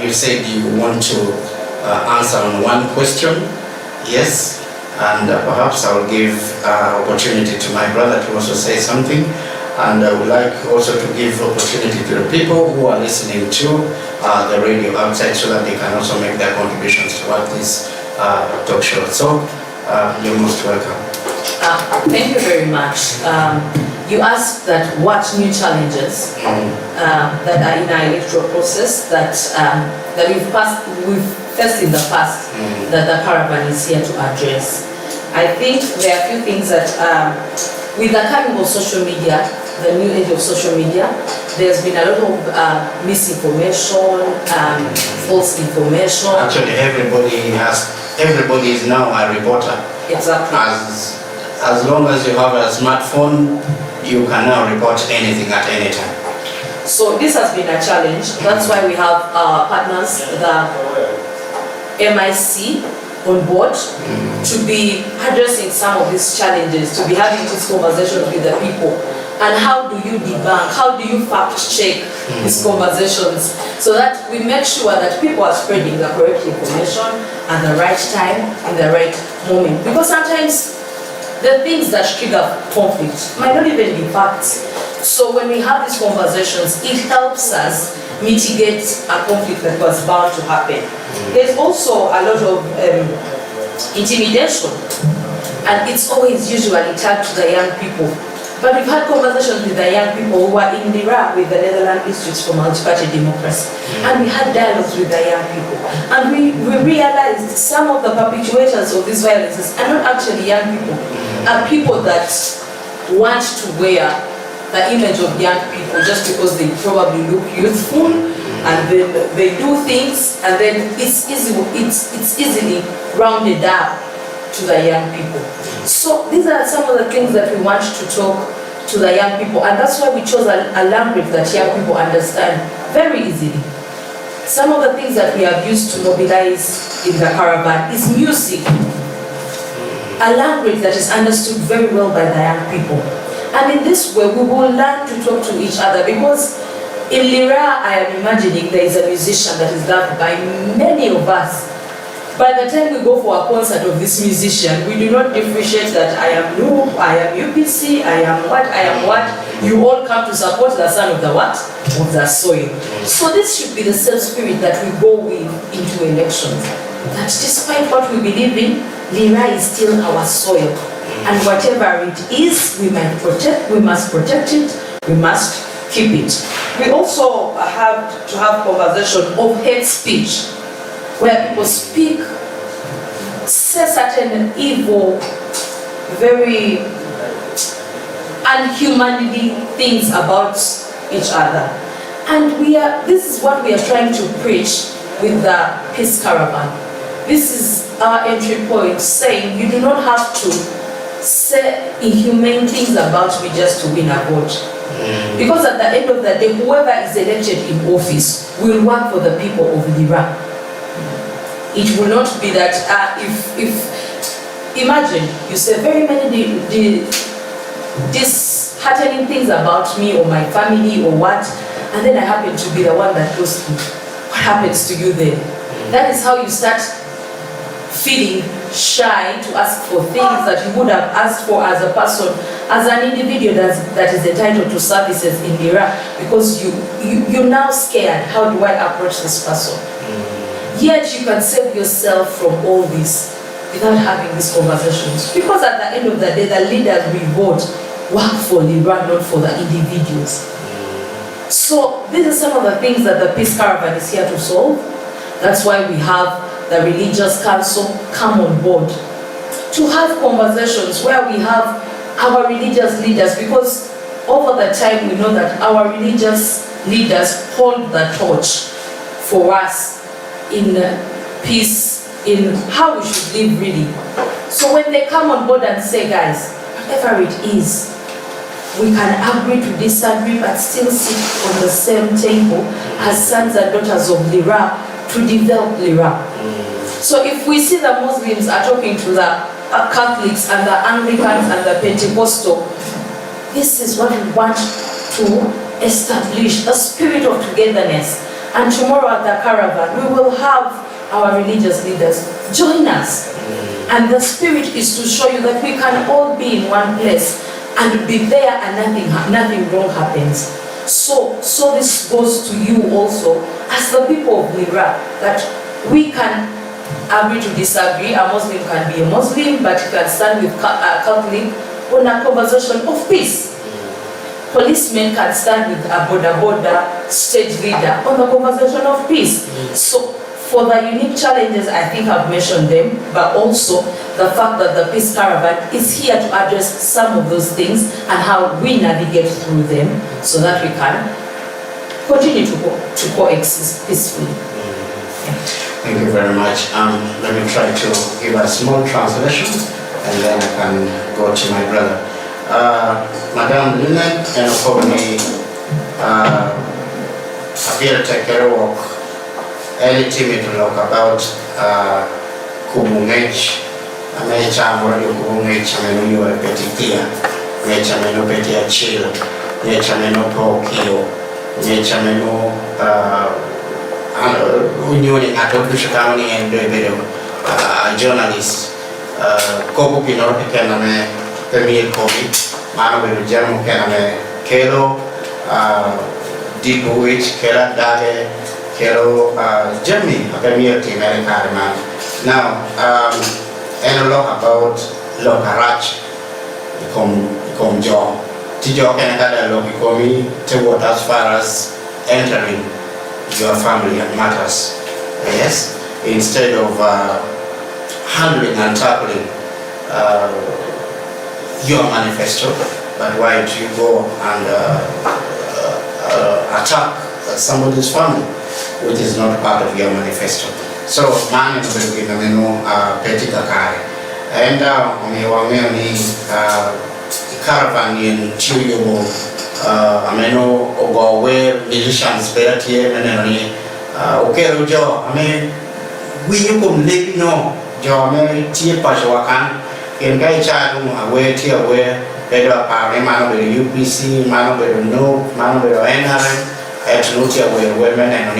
you said you want to answer on one question. Yes, and perhaps I'll give opportunity to my brother to also say something. And I would like also to give opportunity to the people who are listening to the radio outside so that they can also make their contributions to this talk show. So, you're most welcome. Thank you very much. You asked that what new challenges that are in our electoral process that we've faced in the past that the caravan is here to address. I think there are a few things that with the coming of social media, the new age of social media, there's been a lot of misinformation, false information. Actually, everybody is now a reporter. Exactly. As long as you have a smartphone, you can now report anything at any time. So this has been a challenge. That's why we have our partners, the MIC, on board to be addressing some of these challenges, to be having these conversations with the people. And how do you debunk, how do you fact check these conversations so that we make sure that people are spreading the correct information at the right time, in the right moment. Because sometimes the things that trigger conflict might not even be facts. So when we have these conversations, it helps us mitigate a conflict that was bound to happen. There's also a lot of intimidation, and it's always usually tied to the young people. But we've had conversations with the young people who were in Iraq with the Netherlands Institute for Multi-Party Democracy, and we had dialogues with the young people. And we realized some of the perpetuators of these violences are not actually young people, are people that want to wear the image of young people just because they probably look youthful, and then they do things, and then it's easily rounded up to the young people. So these are some of the things that we want to talk to the young people, and that's why we chose a language that young people understand very easily. Some of the things that we have used to mobilize in the caravan is music, a language that is understood very well by the young people. And in this way, we will learn to talk to each other, because in Lira, I am imagining there is a musician that is loved by many of us. By the time we go for a concert of this musician, we do not differentiate that I am Lu, I am UPC, I am what. You all come to support the son of the what? Of the soil. So this should be the same spirit that we go with into elections. That despite what we believe in, Lira is still our soil. And whatever it is, we must protect it, we must keep it. We also have to have conversation of hate speech, where people speak, say certain evil, very unhumanly things about each other. And this is what we are trying to preach with the Peace Caravan. This is our entry point, saying you do not have to say inhumane things about me just to win a vote. Because at the end of the day, whoever is elected in office will work for the people of Lira. It will not be that if imagine you say very many disheartening things about me or my family or what, and then I happen to be the one that goes through. What happens to you then? That is how you start feeling shy to ask for things that you would have asked for as a person, as an individual that is entitled to services in Lira, because you're now scared. How do I approach this person? Yet you can save yourself from all this without having these conversations. Because at the end of the day, the leaders we vote work for Lira, not for the individuals. So these are some of the things that the Peace Caravan is here to solve. That's why we have the Religious Council come on board to have conversations where we have our religious leaders, because over the time we know that our religious leaders hold the torch for us in peace, in how we should live really. So when they come on board and say, guys, whatever it is, we can agree to disagree but still sit on the same table as sons and daughters of Lira to develop Lira. So if we see the Muslims are talking to the Catholics and the Anglicans and the Pentecostal, this is what we want to establish, a spirit of togetherness. And tomorrow at the caravan, we will have our religious leaders join us. And the spirit is to show you that we can all be in one place and be there and nothing wrong happens. So this goes to you also as the people of Lira, that we can agree to disagree. A Muslim can be a Muslim, but you can stand with a Catholic on a conversation of peace. Policemen can stand with a border state leader on the conversation of peace. So for the unique challenges, I think I've mentioned them, but also the fact that the Peace Caravan is here to address some of those things and how we navigate through them so that we can continue to coexist peacefully. Thank you very much. Let me try to give a small translation and then I can go to my brother. Madam Linet and Kobani appear to take care of any team to talk about Kubungech. Amecha Morio Kubungech amenuliwa petikia nyechameno peti achiel, nyechameno pokio, nyechameno unyoni ng'ato duto kama ni en bedo journalist. Kopo pinoro kename Emil Kobi, mano bedo jamu kename kelo dipo wich kela dage kelo Jimmy Emil timere kare man. Now and a lot about Lokarach become job. Tijo can gather Lokikomi toward as far as entering your family matters. Yes? Instead of handling and tackling your manifesto, but why do you go and attack somebody's family, which is not part of your manifesto? So, man is going to be petty kakari. And ni caravan in Chuyubo, ameno ogo where musicians better here, and okay, Joe, I mean, we come live no, Joe, I mean, tea pashawakan, in Gai Chadu, away, tea away, better man with UPC, man with no, man with NRM, at Nutia with women and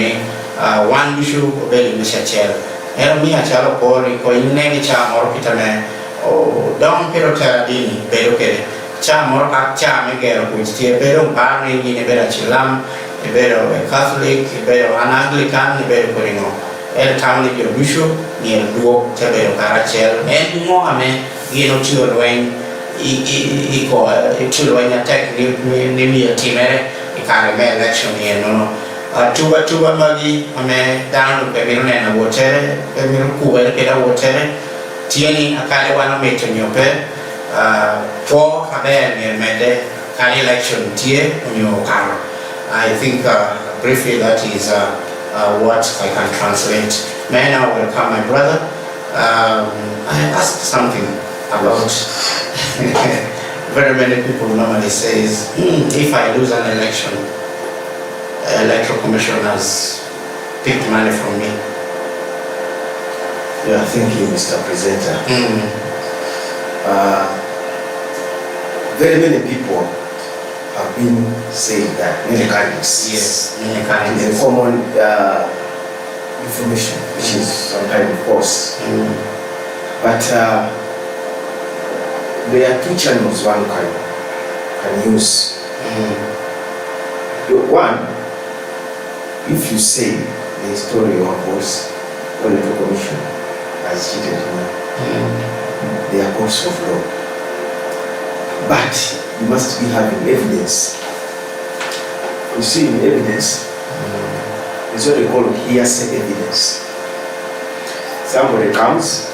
one issue, very Michel. And me a child of Pori, going any charm or pitame, or down Peroteradini, Bedoke, charm or charm again, which tea bedo, barney in a better chilam, a better Catholic, a better an Anglican, a better Corino. El town of your bishop, near Duo, Tabero Carachel, and more, I mean, you know, children, children attack Nimia Timere, a kind of election here, no. Tuba magi ame down pemiro na wotere pemiro kuwe keda wotere tieni akale wana meto nyope for habe ni mede kali election tie nyo karo. I think briefly that is what I can translate. May now welcome my brother. I asked something about very many people normally says if I lose an election, electoral commission has picked money from me. Yeah, thank you, Mr. Presenter. Very many people have been saying that many candidates. Yes, many candidates. It is a common information, which is sometimes false. But there are two channels one can use. One, if you say the story of voice or the commission has cheated me, they are courts of law. But you must be having evidence. You see, in evidence, it's what they call hearsay evidence. Somebody comes,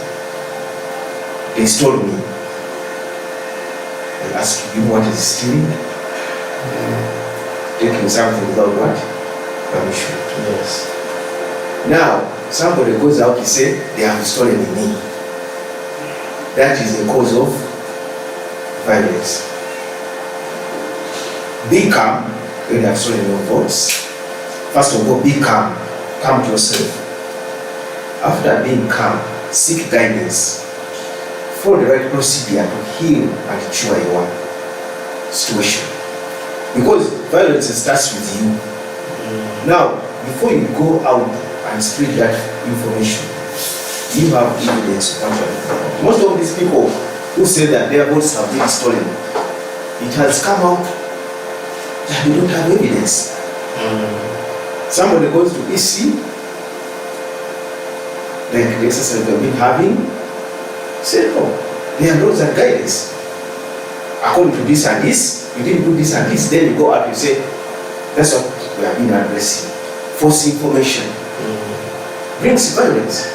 they stole me. They ask you what is stealing? Taking something without what? Permission. Yes. Now, somebody goes out to say they have stolen me. That is the cause of violence. Be calm when they have stolen your votes. First of all, be calm. Calm to yourself. After being calm, seek guidance. Follow the right procedure to heal and cure your situation. Because violence starts with you. Now, before you go out and spread that information, you have evidence. Most of these people who say that their votes have been stolen, it has come out that they don't have evidence. Somebody goes to EC, like the exercise they've been having, say, oh, there are laws and guidance. According to this and this, you didn't do this and this, then you go out and say, that's what we have been addressing. False information brings violence.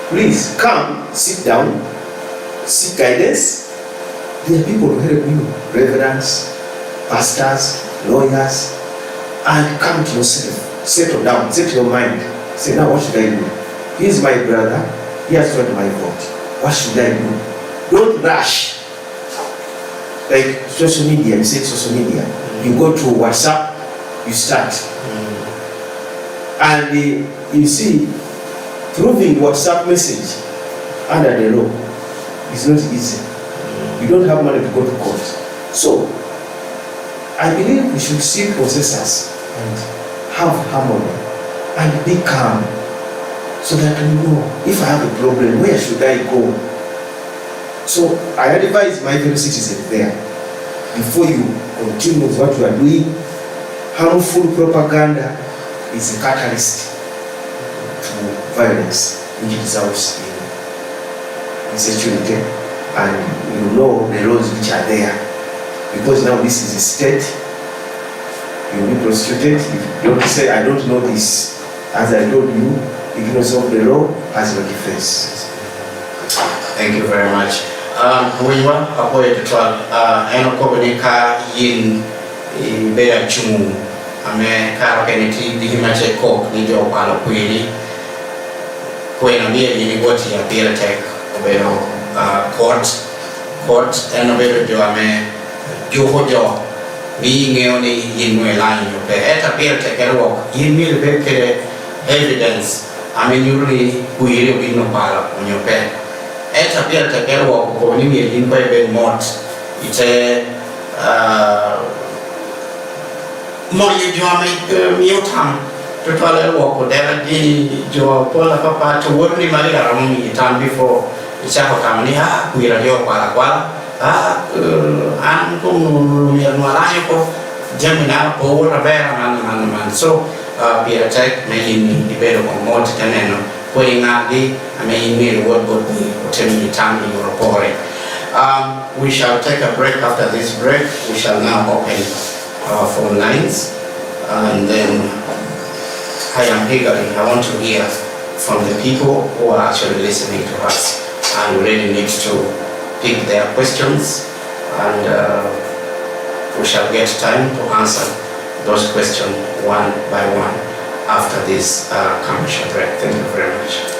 Please come, sit down, seek guidance. There are people who help you, reverends, pastors, lawyers, and come to yourself, settle down, set your mind. Say, now what should I do? Here's my brother, he has stolen my vote. What should I do? Don't rush. Like social media, you say social media. You go to WhatsApp, you start. And you see, proving WhatsApp message under the law is not easy. You don't have money to go to court. So, I believe we should see processors and have harmony and be calm so that we know if I have a problem, where should I go? So I advise my fellow citizens there, before you continue with what you are doing, harmful propaganda is a catalyst to violence, which results in insecurity, and you know the laws which are there. Because now this is a state, you will be prosecuted. If you don't say, I don't know this, as I told you, ignorance of the law has no defense. Thank you very much. We want to avoid the trial. I know Kobenika in Bea Chumu. I'm a car penalty, the Himache Coke, Nijo Palo Quili. When I'm here in Wati, a beer tech, court, and a better job. Jojo being only in my line, you pay at a beer take a walk, you will be evidence. I mean, you really will no power on your pay. At a beer take a walk, or you will in by mort. It's a more you make mutam to tell a walk, or there be Joe Pola Papa to work in my room time before the Chapo Camania, we are your Palaquala. An kung malaya ko Gemina over a bear man so be attack making debate on more teneno putting out the I mean me what would be attempting time in report. We shall take a break. After this break we shall now open our phone lines, and then I am eagerly, I want to hear from the people who are actually listening to us and really need to pick their questions, and we shall get time to answer those questions one by one after this commercial break. Thank you very much.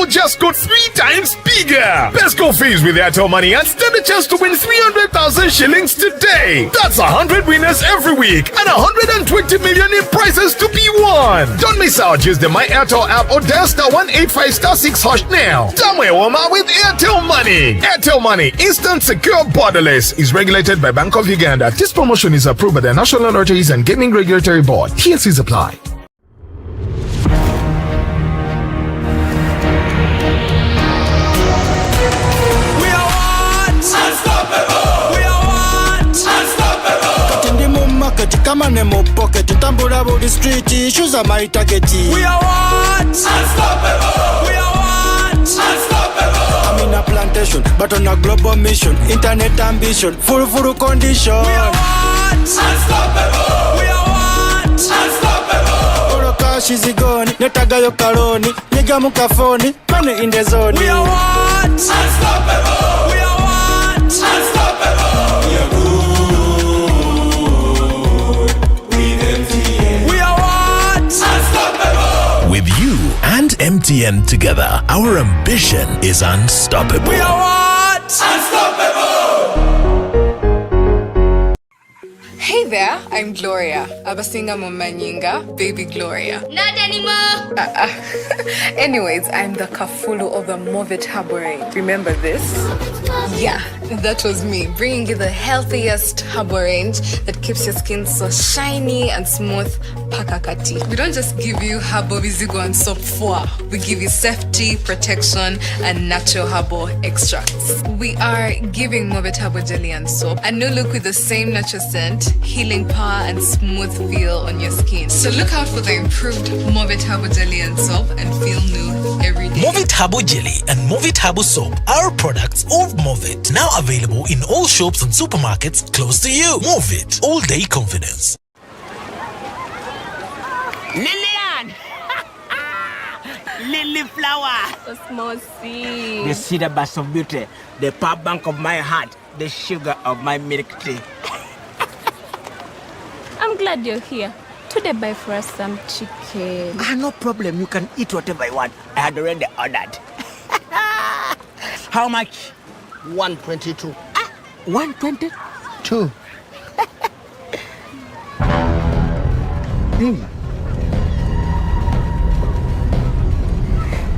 Just got 3 times bigger. Pesco fees with Airtel Money and stand a chance to win 300,000 shillings today. That's 100 winners every week and 120 million in prizes to be won. Don't miss out. Use the My Airtel app or dial *185*6# now. Tamwewoma with Airtel Money. Airtel Money, instant, secure, borderless, is regulated by Bank of Uganda. This promotion is approved by the National Lotteries and Gaming Regulatory Board. TSCs apply. Come on, in my pocket, tambura about the street, issues are my target. We are what? Unstoppable. We are what? Unstoppable. I'm in a plantation, but on a global mission, internet ambition, full condition. We are what? Unstoppable. We are what? Unstoppable. Oro cash is gone, netaga yo karoni, niga mukafoni, money in the zone. We are what? Unstoppable. We are what? Unstoppable. We are good. With you and MTN together, our ambition is unstoppable. We are what? Unstoppable! Hey there, I'm Gloria. Abasinga Momanyinga, baby Gloria. Not anymore. Anyways, I'm the Kafulu of the Movit Haborate. Remember this? Yeah, that was me, bringing you the healthiest herbal range that keeps your skin so shiny and smooth. Pakakati. We don't just give you herbal vizigo and soap for. We give you safety, protection, and natural herbal extracts. We are giving Movit Herbal Jelly and Soap a new look with the same natural scent, healing power, and smooth feel on your skin. So look out for the improved Movit Herbal Jelly and Soap and feel new every day. Movit Herbal Jelly and Movit Herbal Soap are products of Movit, now available in all shops and supermarkets close to you. Movit, all day confidence. Lillian! Lily flower! Osmosis. The cedar bus of beauty, the power bank of my heart, the sugar of my milk tea. I'm glad you're here. should I buy for us some chicken? No problem. You can eat whatever you want. I had already ordered. How much? 122. 122?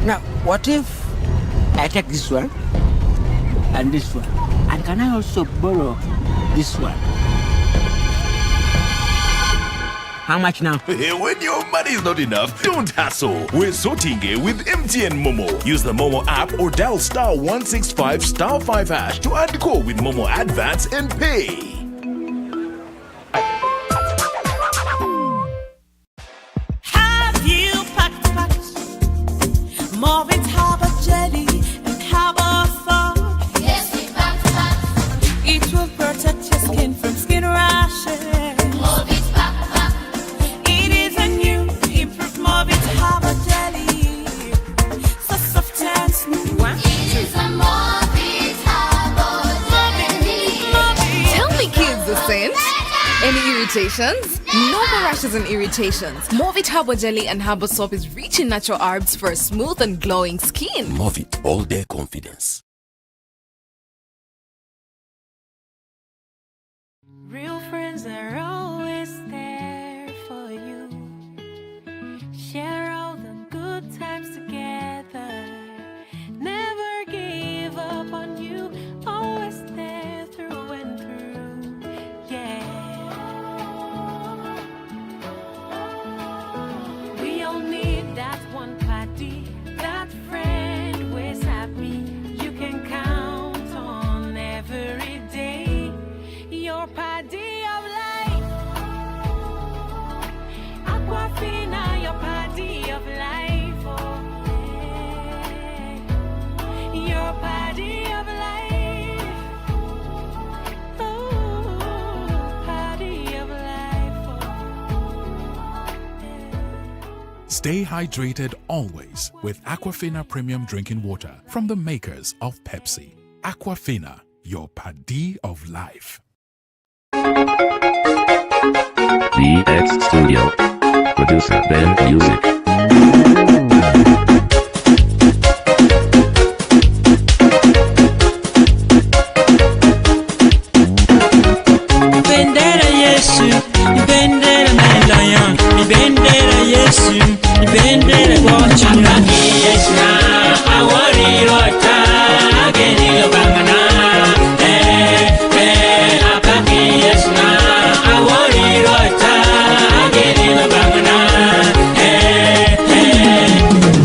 Now, what if I take this one and this one? And can I also borrow this one? How much now? When your money is not enough, don't hassle. We're sorting it with MTN Momo. Use the Momo app or dial star 165 star 5 hash to add call with Momo Advance and pay. Have you packed Movit Harbor Jelly and Harbor Fog? Yes, we packed. It will protect your skin from skin rashes. Movit pack. It is a new improved Movit Harbor Jelly. So soft and smooth. It is a Movit Harbor Jelly. Tell me, kids, the scent. Any irritations? No more rashes and irritations. Movit Harbor Jelly and Harbor Soap is rich in natural herbs for a smooth and glowing skin. Movit, all their confidence. Real friends are always there for you. Share all the good times together. Never give up on you. Always there through and through. Yeah. We all need that one party, that friend we're happy. You can count on every day. Your party of life. Aquafina, your party of life. Oh, yeah. Your party of life. Oh, party of life. Oh, yeah. Stay hydrated always with Aquafina Premium Drinking Water from the makers of Pepsi. Aquafina, your paddy of life. VX Studio. Producer Ben Music. Bendera Yesu, bendera Lion, bendera Yesu, bendera Wachina. Yesu na awori rota, ageni lobangana. Apaki Yesu na awori rota, ageni lobangana.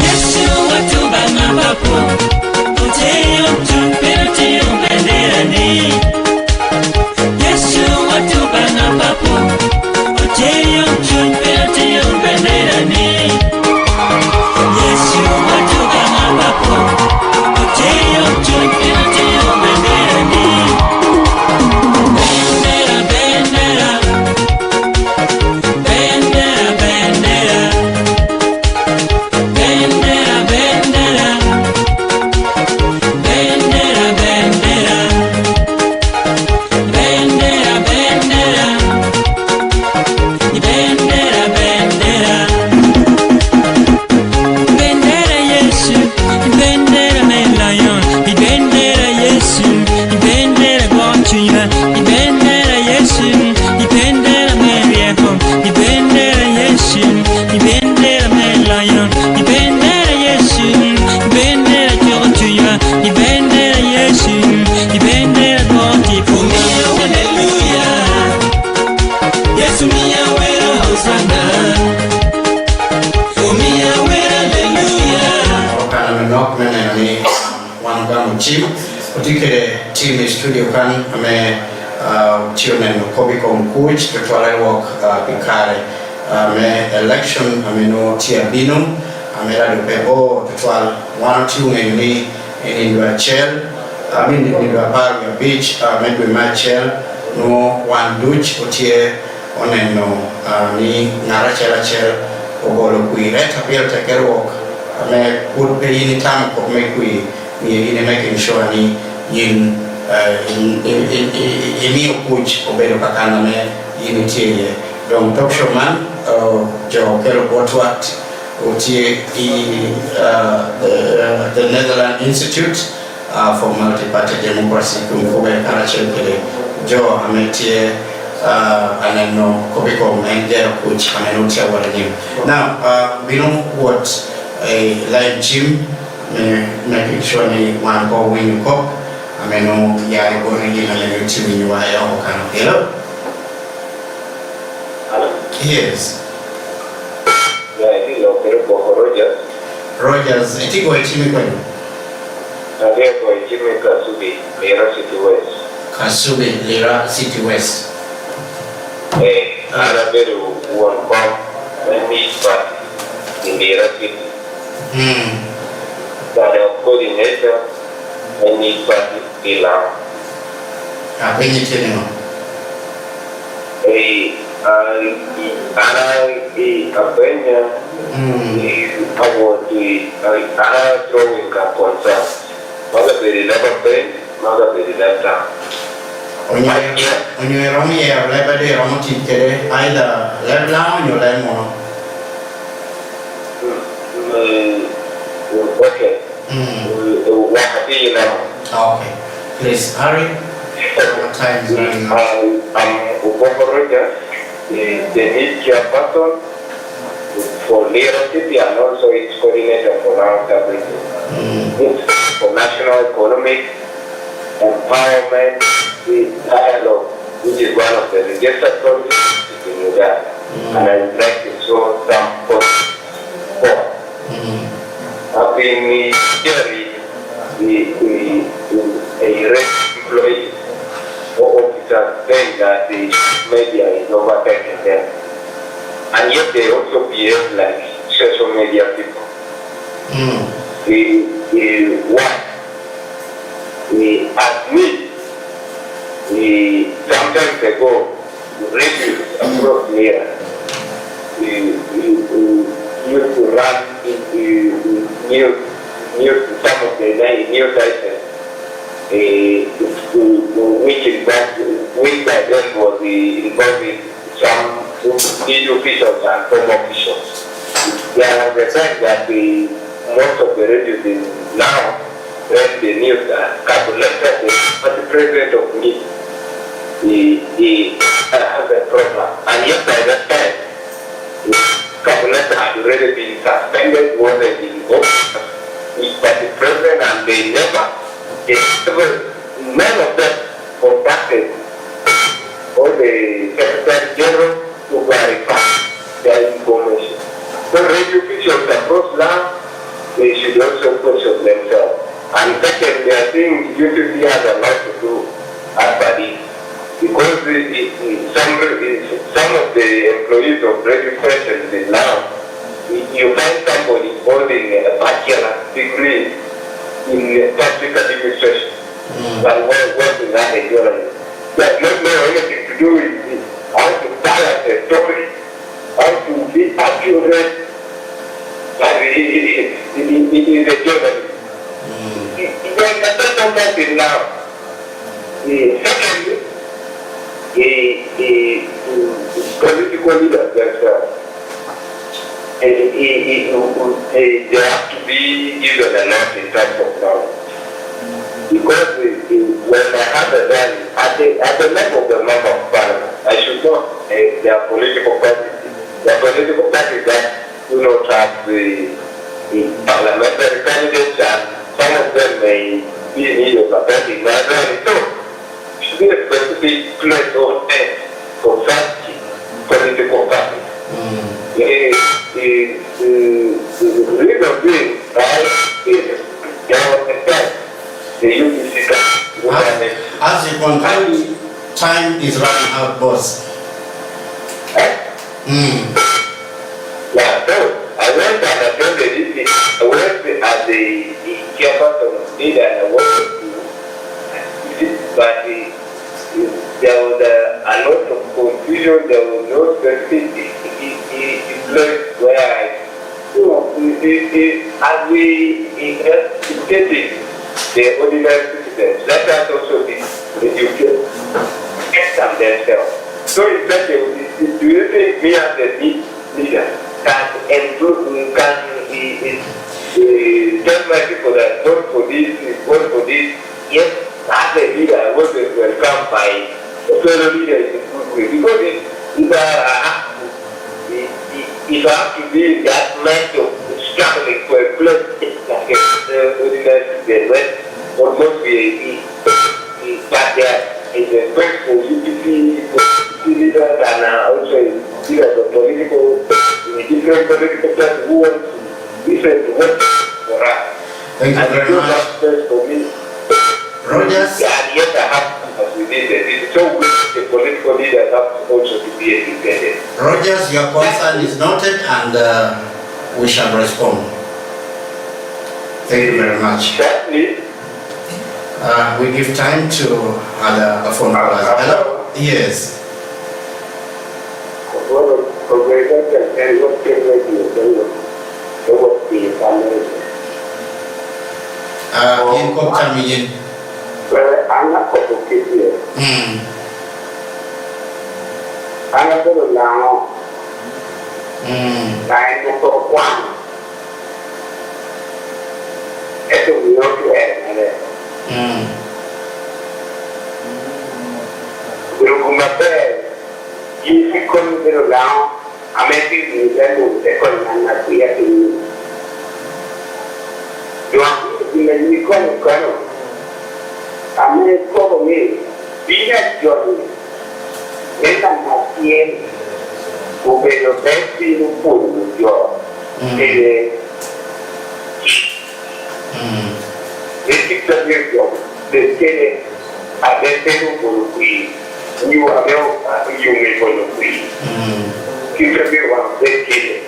Yesu watu banga papu, uteyo tumpira tiyo bendera ni. Yesu watu banga papu, uteyo tumpira tiyo bendera ni. Yesu watu banga papu, uteyo tumpira tiyo bendera ni. Bendera, bendera, bendera, bendera, bendera, bendera, bendera, bendera. Bendera, bendera, bendera, bendera. Bendera Yesu, bendera Lion, bendera Yesu, bendera Wachina, bendera Yesu, bendera Meriaho, bendera Yesu, bendera Lion, bendera Yesu, bendera Wachina, bendera Yesu, bendera Wachina. Hallelujah. Yesu mia wera Hosanna. Mia wera hallelujah. Wakana menok meneni wangamu team. Particularly team is studio kan ame tio neno kobi kumkuj tutwala work pikare ame election ame no tia bino ame la dupebo tutwala one two ngeni in the chair. I mean in the park beach maybe my chair no one duch otie oneno ni ngara chair ogolo kuire tapia take work ame put pay in time ko make we in making sure ni in imi okuj obedo kakana me in tie donc talk show man Jo Kelo Botwat, utie the Netherlands Institute for Multi-Party Democracy kumkube Karachel Jo ametie aneno Kobiko Mengero which amenutia warenyim. Now, we know what a live gym making sure ni wanko win cup ameno ya igori ni amenuti win wa ya okano. Hello. Yes. Yeah, hello, Rogers. Rogers, I think we're chiming kwenu. We're chiming Kasubi, Lira City West. Kasubi, Lira City West. Araberu one bomb and meat party in Lira City. That are coordinator and meat party Lila. Penye tena. Apenya drawing a contract. Mother very never pay, mother very never. Onye romi ya leba de romo tikere either lebla onyo lemono. Okay. Okay. Please hurry. Our time is running out. I'm Uboko Rogers, the lead chairperson for Lira City and also its coordinator for now for national economic empowerment dialogue, which is one of the registered projects in Uganda. And I would like to show some support. I've been hearing a employee or officers saying that the media is overtaking them. And yet they also behave like social media people. We admit sometimes ago reviews across here used to run into news some of the news items which by then was involving some state officials and former officials. There was the fact that most of the radios now when the news are calculated, but the president of me, he has a problem. And yet by that time, the calculator had already been suspended, wasn't in office by the president, and they never, none of them contacted all the Secretary General to verify their information. So radio officials across now, they should also question themselves. And second, they are saying UCC has a lot to do at Badi. Because some of the employees of radio stations now, you find somebody holding a bachelor's degree in public administration. But what is that a journalist? That not know anything to do with how to balance a story, how to be accurate, but it is a journalist. That's now. Secondly, the political leaders themselves, they have to be given a lot in terms of knowledge. Because when I have a rally, at the level of the member of parliament, I should know their political parties. Their political parties that do not have the parliamentary candidates, and some of them may be in need of appointing my rally. So, it should be a specific place or end for such political parties. The reason being, as you conclude, time is running out, boss. Yeah, so I went and attended it. I went as the chairperson of state and I wanted to, but there was a lot of confusion. There was no specific place where as we investigating the ordinary citizens, let us also be educated themselves. So in fact, do you think me as a leader can improve, can tell my people that vote for this. Yes, as a leader, I want to welcome my fellow leaders in good way. Because if I have to be in that mess of struggling for a place like the West, almost be that there is a place for UPC leaders and also leaders of different political classes who want to listen to what for us. Thank you very much. For me. Rogers? And yes, I have as we did it. It's so good the political leaders have also to be independent. Rogers, your concern is noted and we shall respond. Thank you very much. We give time to other phone callers. Hello? Yes. In Kokamiyin. I'm not going to keep you. I'm not going to now. I'm not going to one. It's a real plan. We'll go back there. If you couldn't get around, I'm making you that will take on and not be at you. You want to be a new colonel. I'm going to cover me. Be that journey. Then I'm not here. Who be the best thing to put with your this is the real job. The same as the same for we. You are now, you may for we. Keep everyone the same.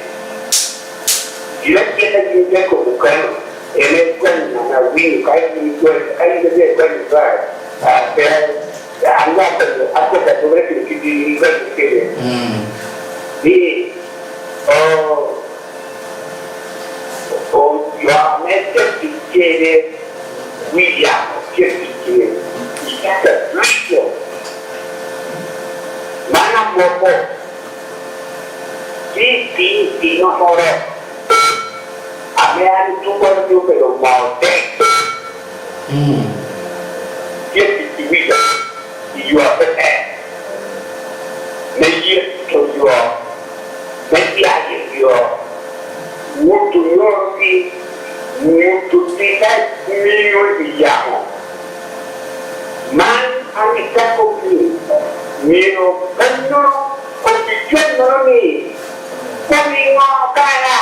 You don't get a new deck of the colonel. And then when I win, I will go and I will get very bad. I'm not after that already to be very serious. You are meant to be created. We are just created. That's a ritual. Mana Mopo. This is not for us. A man to go to the mountain. Yes, you are the head. Maybe to your, maybe I want to know to see that million young man and it's a copy. Miro, no, condition me. Coming on, cara.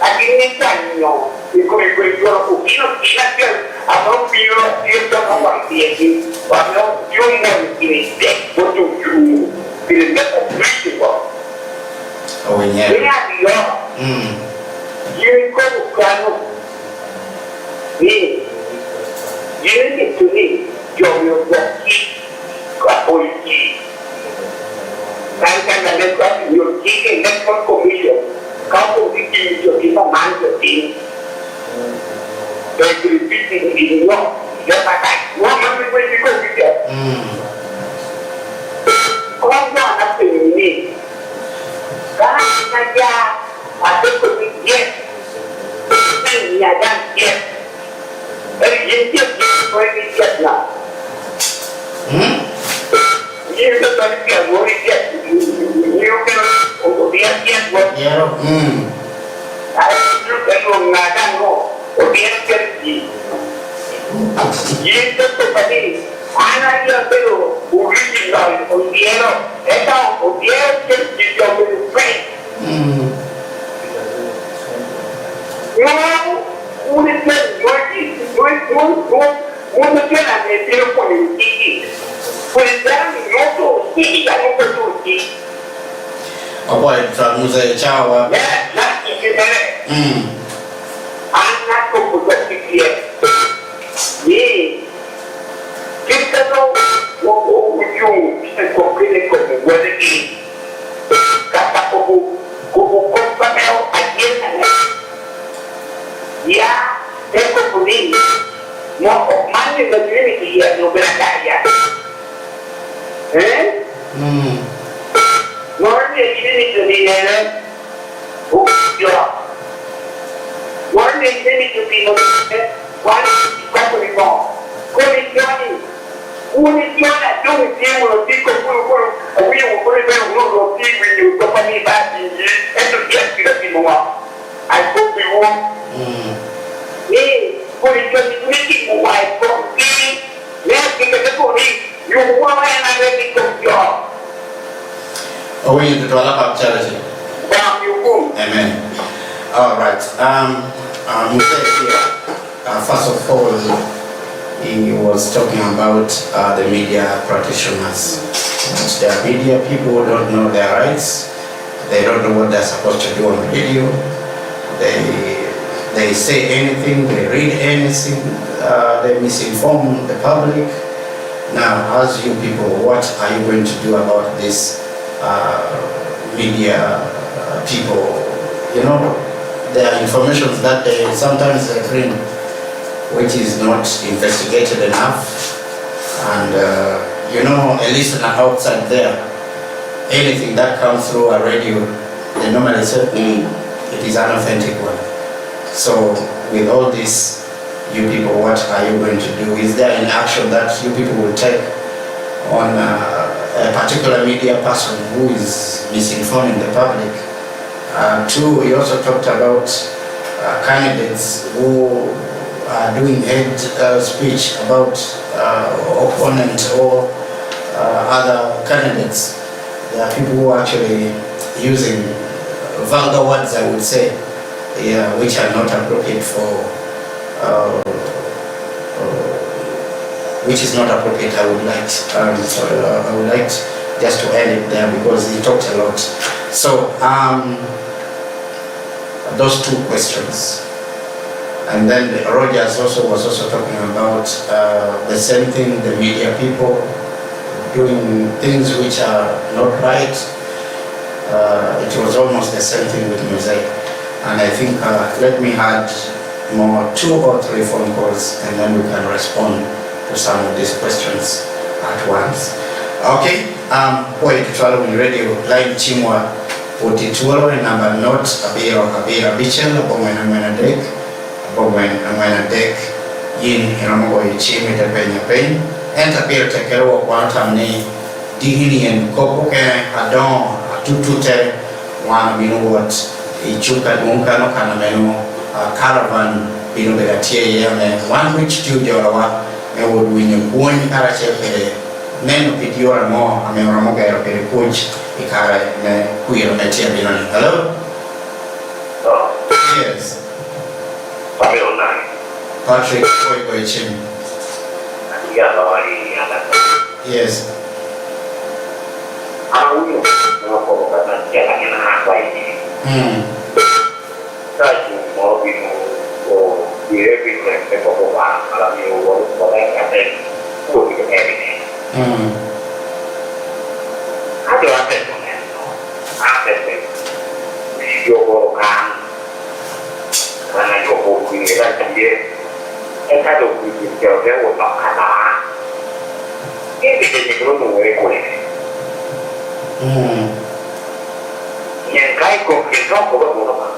I didn't tell you. Because you are a about you, you don't know what it is. But no, you want to be dead. What do you do? It is not a principle. Oh, yeah. You go to Kano. You need to leave your policy. And your chicken network commission. Couple of victims of the man of the they will be in New York. Just like that. One month when you go with them. Come on, after you need. Karena saja ada kebijakan yang ada dia. Dia kebijakan lah. Dia kebijakan boleh dia. Dia kan untuk dia buat. Ada tu kalau nada no. Dia kerja. Dia tu tadi. Anak dia tu original dia. Eta dia kerja jauh lebih. Apa tutamuza chawa? Anak kubuka Ye. Kita tahu ujung kita kokile komu wadi. Kata kubu kompamel akhirnya. Ya, aku pun mau mana negeri dia no berkaya. Orang ini ni tu ni to be nominated. One is wrong. Johnny. Who is Johnny? Do with him will be we will put it in will see with you company back in here and to get to the people. I spoke to you. Hey, who is Johnny making a wife from me? Let's get the police. You want and I ready to job. Oh, we need to develop our charity. Amen. All right. You said here, first of all, he was talking about the media practitioners. There are media people who don't know their rights. They don't know what they're supposed to do on radio. They say anything, they read anything, they misinform the public. Now, as you people, what are you going to do about this media people? You know, there are informations that they sometimes bring which is not investigated enough, and you know, a listener outside there, anything that comes through a radio, they normally say it is an authentic one. So with all this, you people, what are you going to do? Is there an action that you people will take on a particular media person who is misinforming the public? Two, we also talked about candidates who are doing hate speech about opponent or other candidates. There are people who are actually using vulgar words, I would say, yeah, which are not appropriate for, which is not appropriate. I would like just to end it there because he talked a lot. So those two questions. And then Rogers was also talking about the same thing, the media people doing things which are not right. It was almost the same thing with music. And I think let me add more 2 or 3 phone calls and then we can respond to some of these questions at once. Okay, wait, travel radio line chimwa 42 number not abira bichel abomena dek abomena dek yin iramogo ichimi te penya enta pira tekero kwanta ni digini en kopoke adon atutute wana minu wat ichuka dunka no kana menu caravan binu begatie yame one which tu jorawa me would win you one arache pere neno pidiora mo ameora gero pere coach ikara ne kuiro metia binoni. Hello? Yes. Patrick Koichim. Yes. Những cái cuộc kiểm soát của các bộ đồng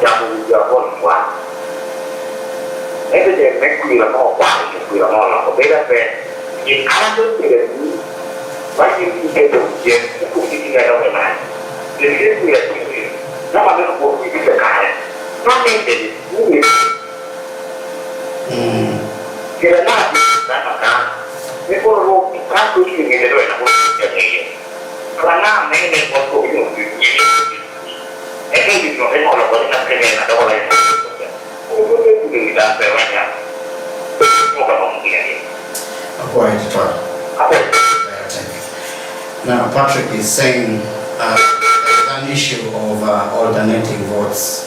chồng giờ con quá bây giờ mấy quy là nó quá quy là nó có biết là về những ai trước thì là bao nhiêu cái điều kiện cũng như ngày đâu mà đến cái quy là nó mà nó có quy cái cái nó nên để những người thì là nó là cả cái con rô các thứ gì người đời là một cái gì karena ini waktu ini ini juga kan kalau kita kena ada orang yang itu kita perlunya bukan mungkin ini Now Patrick is saying there's an issue of alternating votes.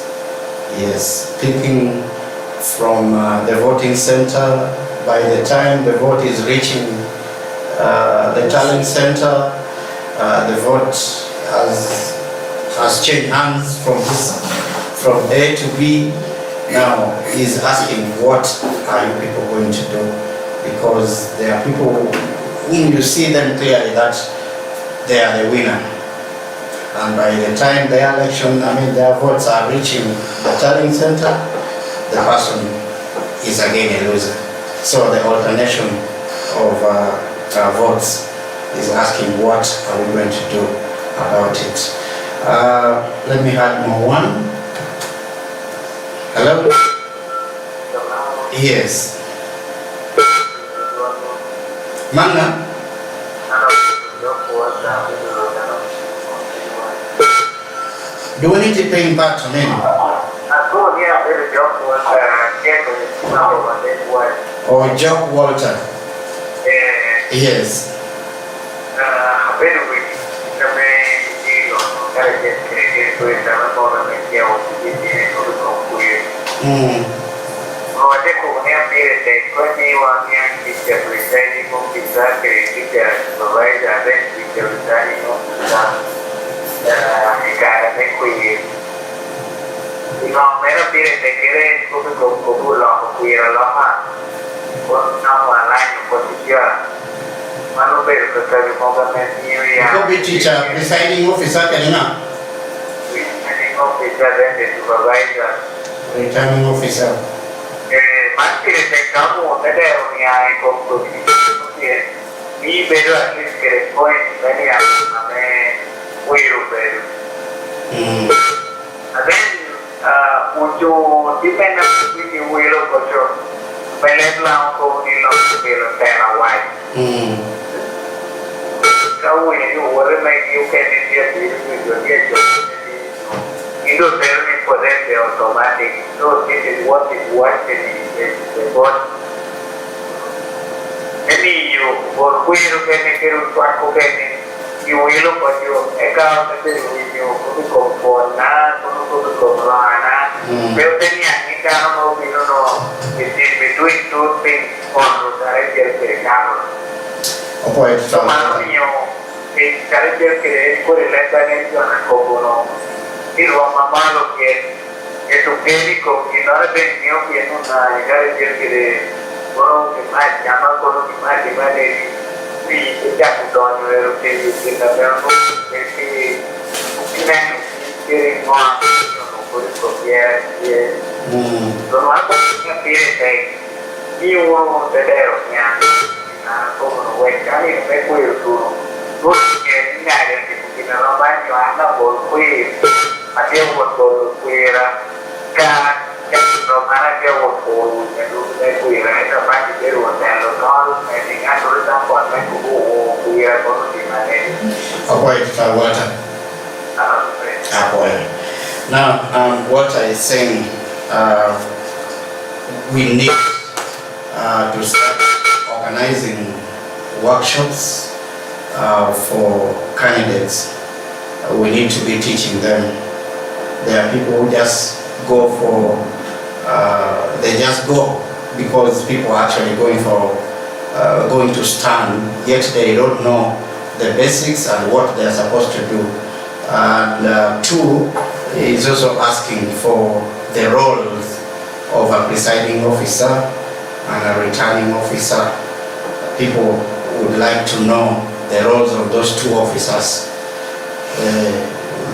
Yes, picking from the voting center. By the time the vote is reaching the talent center, the vote has changed hands from A to B. Now he's asking, what are you people going to do? Because there are people whom you see them clearly that they are the winner. And by the time the election, their votes are reaching the tallying center, the person is again a loser. So the alternation of votes is asking what are we going to do about it. Let me add more one. Hello? Yes. Manga? Do we need to pay back to men? Or Jock Walter? Yes. Copy teacher, presiding officer, returning officer. Automatic. So this is what is wanted in the body. Maybe you will you will look at your account with you for now, but then you know, it is between two things on the camera. So, it's character for a letter and Kobono. It was a malo yet. It's a very cool, you know, the new piano, I got it one of the match, Yama, one of the match, we got on your face in the level, maybe getting on, yes. So, I'm saying, you want the day of Yan, when coming back with you, good in a Roman, you are not both queer. I deal with queer. Now, Walter is saying we need to start organizing workshops for candidates. We need to be teaching them. There are people who just go for, they just go because people are actually going to stand, yet they don't know the basics and what they're supposed to do. And two, is also asking for the roles of a presiding officer and a returning officer. People would like to know the roles of those two officers.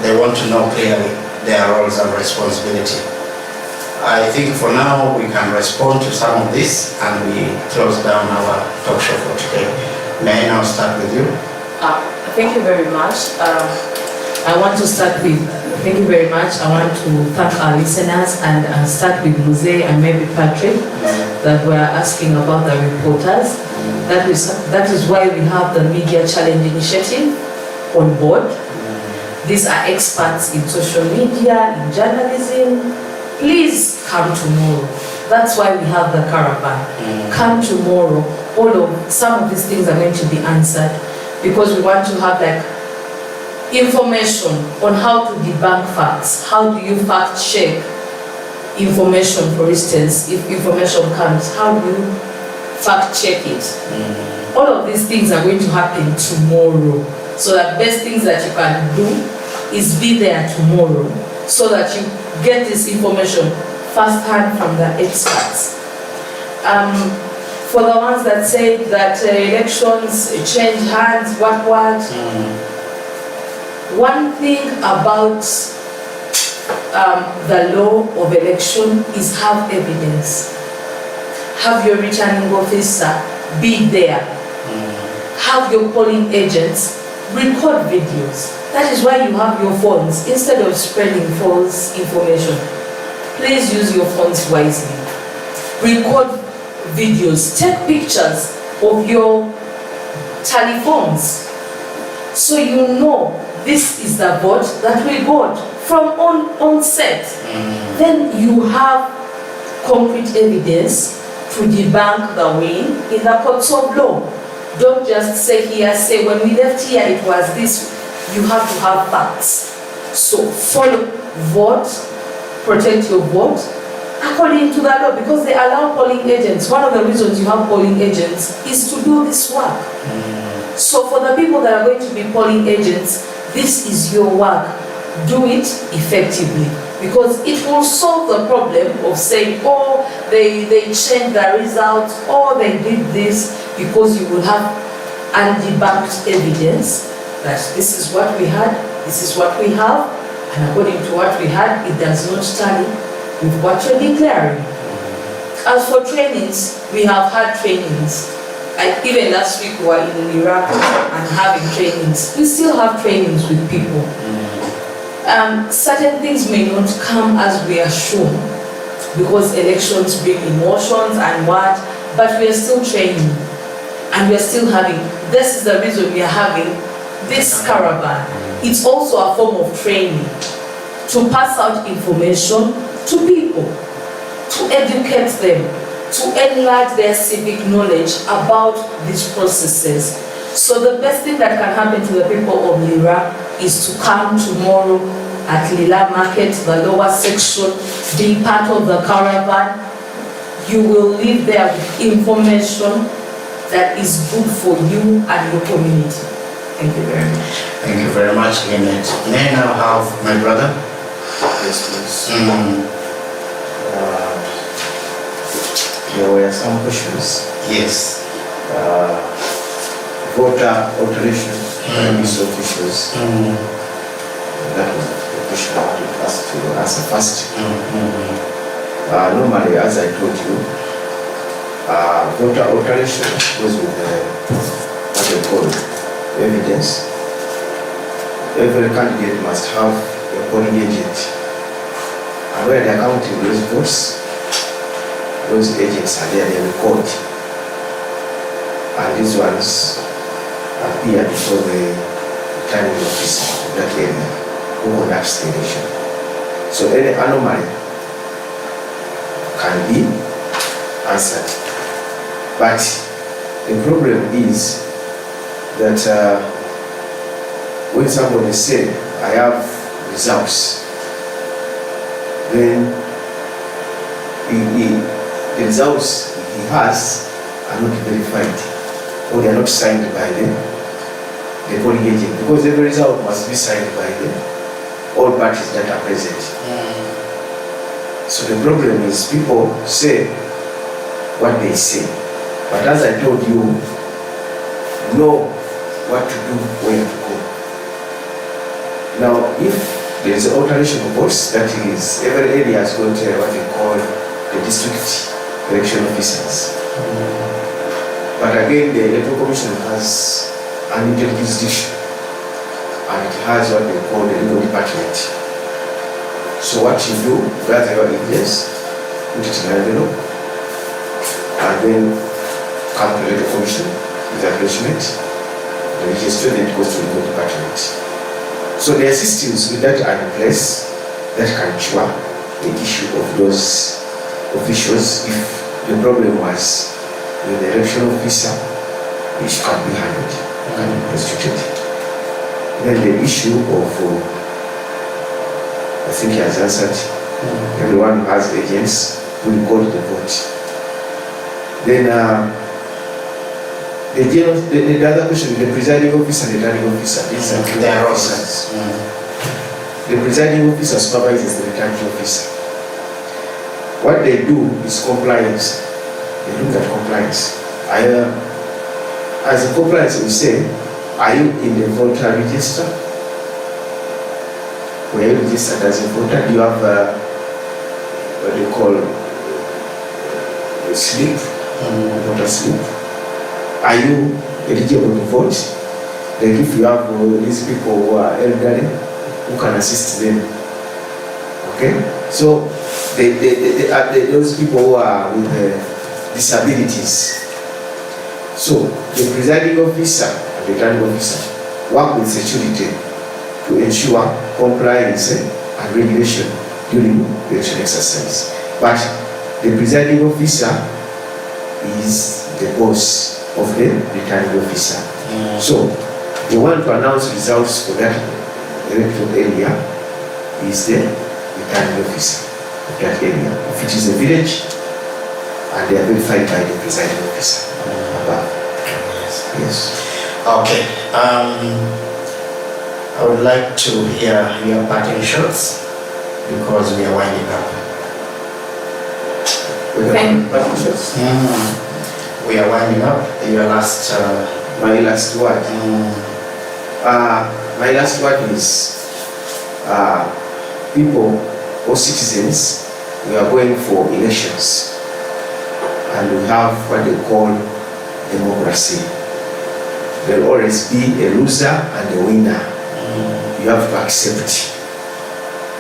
They want to know clearly their roles and responsibility. I think for now we can respond to some of this and we close down our talk show for today. May I now start with you? Thank you very much. I want to start with, thank you very much. I want to thank our listeners and start with Jose and maybe Patrick that were asking about the reporters. That is why we have the Media Challenge Initiative on board. These are experts in social media, in journalism. Please come tomorrow. That's why we have the caravan. Come tomorrow. Some of these things are going to be answered because we want to have like information on how to debunk facts. How do you fact check information, for instance, if information comes, how do you fact check it? All of these things are going to happen tomorrow. So the best things that you can do is be there tomorrow so that you get this information firsthand from the experts. For the ones that say that elections change hands, one thing about the law of election is have evidence. Have your returning officer be there. Have your polling agents record videos. That is why you have your phones instead of spreading false information. Please use your phones wisely. Record videos, take pictures of your telephones so you know this is the vote that we got from onset. Then you have concrete evidence to debunk the win in the courts of law. Don't just say here, say when we left here it was this. You have to have facts. So follow, vote, protect your vote according to the law, because they allow polling agents. One of the reasons you have polling agents is to do this work. So for the people that are going to be polling agents, this is your work. Do it effectively, because it will solve the problem of saying, oh, they changed the results, or they did this, because you will have undebunked evidence that this is what we had, this is what we have, and according to what we had, it does not tally with what you're declaring. As for trainings, we have had trainings. Even last week we were in Iraq and having trainings. We still have trainings with people. Certain things may not come as we are shown, because elections bring emotions and what, but we are still training and we are still having. This is the reason we are having this caravan. It's also a form of training to pass out information to people, to educate them, to enlarge their civic knowledge about these processes. So the best thing that can happen to the people of Lira is to come tomorrow at Lila Market, the lower section, be part of the caravan. You will live there with information that is good for you and your community. Thank you very much. Thank you very much, Lynette. May I now have my brother? Yes, please. There were some questions. Yes. Voter alteration by these officials. That was the question I wanted us to answer first. Normally, as I told you, voter alteration goes with what they call evidence. Every candidate must have a polling agent. And where they are counting those votes, those agents are there, they record. And these ones appear before the returning officer of that area who conducts the election. So any anomaly can be answered. But the problem is that when somebody says, I have results, then the results he has are not verified, or they are not signed by the polling agent, because every result must be signed by all parties that are present. So the problem is people say what they say, but as I told you, know what to do, where to go. Now, if there is an alteration of votes, that is, every area has got what we call the district election officers. But again, the Electoral Commission has an intelligence jurisdiction, and it has what they call the legal department. So what you do, gather your evidence, put it in an envelope, and then come to the Electoral Commission with acknowledgement, the register, then it goes to the legal department. So there are systems that are in place that can cure the issue of those officials. If the problem was with the election officer, which can be handled, can be prosecuted. Then the issue of, I think he has answered, everyone who has agents will record the vote. Then the other question, the presiding officer and the returning officer, these are two officers. The presiding officer supervises the returning officer. What they do is compliance. They look at compliance. As a compliance, we say, are you in the voter register? were you registered as a voter? Do you have what do you call a slip, voter slip? Are you eligible to vote? Like if you have these people who are elderly, who can assist them. Okay? So those people who are with disabilities. So the presiding officer and the returning officer work with security to ensure compliance and regulation during the election exercise. But the presiding officer is the boss of the returning officer. So the one to announce results for that electoral area is the returning officer of that area. If it is a village, and they are verified by the presiding officer above. Yes. Okay. I would like to hear your parting shots because we are winding up. We are winding up. Your last, my last word. My last word is people or citizens, we are going for elections. And we have what they call democracy. There will always be a loser and a winner. You have to accept.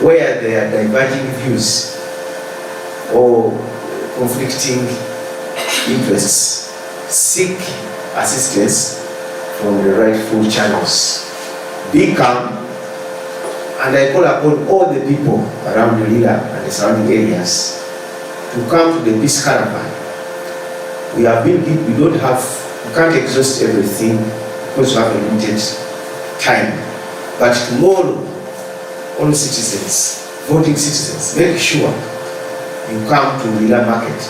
Where there are diverging views or conflicting interests, seek assistance from the rightful channels. Be calm, and I call upon all the people around the Lila and the surrounding areas to come to the peace caravan. We have been, we can't exhaust everything because we have a limited time. But tomorrow, all citizens, voting citizens, make sure you come to Lila Market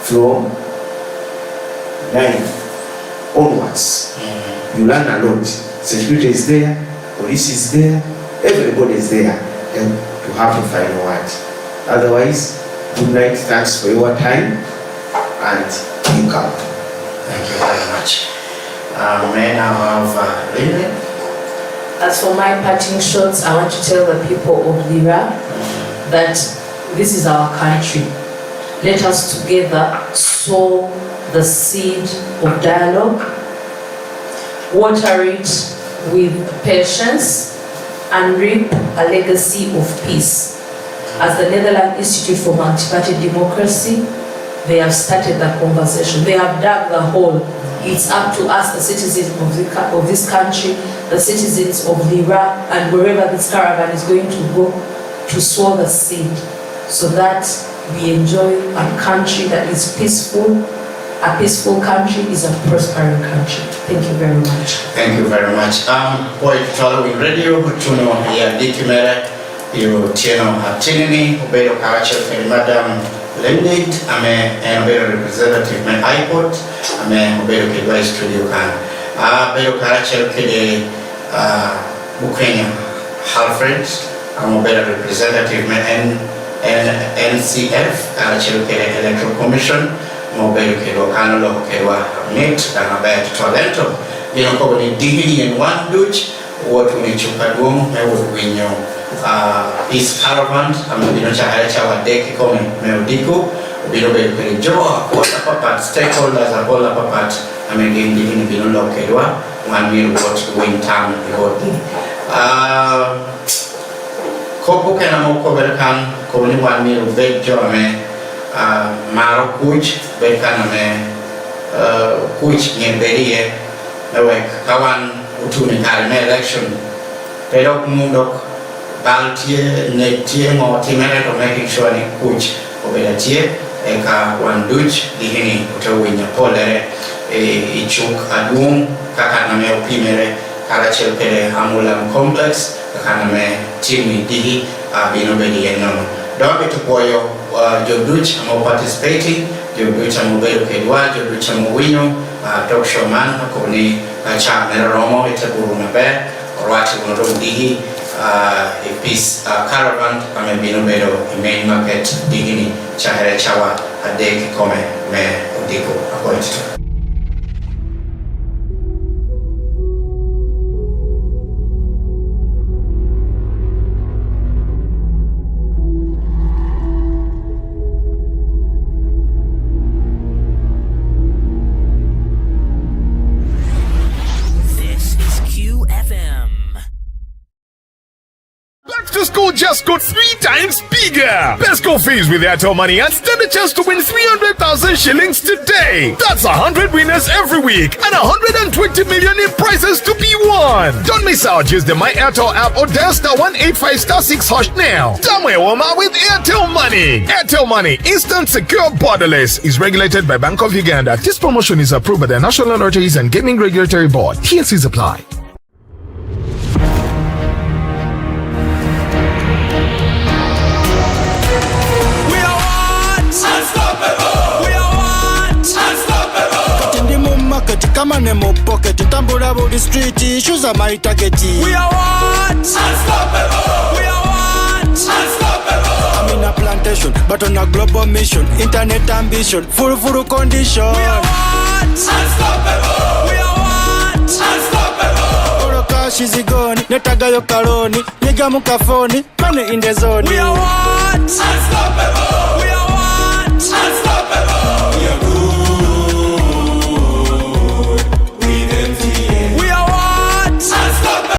from 9 onwards. You learn a lot. Security is there, police is there, everybody is there, and you have to find a word. Otherwise, good night, thanks for your time. And you come. Thank you very much. May I now have Linda? As for my parting shots, I want to tell the people of Lira that this is our country. Let us together sow the seed of dialogue, water it with patience, and reap a legacy of peace. As the Netherlands Institute for Multi-Party Democracy, they have started the conversation. They have dug the hole. It's up to us, the citizens of this country, the citizens of Lira, and wherever this caravan is going to go, to sow the seed so that we enjoy a country that is peaceful. A peaceful country is a prospering country. Thank you very much. Thank you very much. Point following radio, tuno ya dikimere, you tieno hatinini, ubedo kawacho Madam Lemonade, ame ubedo representative me iPod, ame ubedo kidwa studio kan. Ubedo kawacho kide Bukenya Alfred, ame ubedo representative me NCF, kawacho kide Electoral Commission, mobile kero kano lo kero net dana bet talento ino ko ni digni in one dutch what we chupa duom e wo winyo is caravan am bino cha wa deki come me odiko bino be ko jo ko papa stakeholders abola papa am ngin digni bino lo kero one will what win time what ko ko kana mo ko berkan ko ni one will be jo me maro kuch berkan me kuch ngemberie lewek kawan utuni kare me election pero mundok baltie netie ngo timere to making sure ni kuch obelatie eka wanduch dihini utowinya polere ichuk adum kaka na me opimere kara chelpere amulam complex kaka na me timi dihi bino bedi yenono dobe to boyo joduch amo participating joduch amo bedo kedwa joduch amo winyo talk show man akoni cha mera romo itaburu na be orwati unodo dihi peace caravan ame bino bedo main market digini chahere chawa adeki come me odiko apointed. go just got 3 times bigger. Pesco fees with Airtel Money and stand a chance to win 300,000 shillings today. That's 100 winners every week and 120 million in prizes to be won. Don't miss out. Use the My Airtel app or dial *185*6# now. Tamwewoma with Airtel Money. Airtel Money, instant, secure, borderless. Is regulated by Bank of Uganda. This promotion is approved by the National Lotteries and Gaming Regulatory Board. TSCs apply. Come on, in my pocket, tambula about the street, shoes are my target. We are what? Unstoppable. We are what? Unstoppable. I'm in a plantation, but on a global mission, internet ambition, full condition. We are what? Unstoppable. We are what? Unstoppable. Oro cash is gone, netaga yo kaloni, nigga mukafoni, money in the zone. We are what?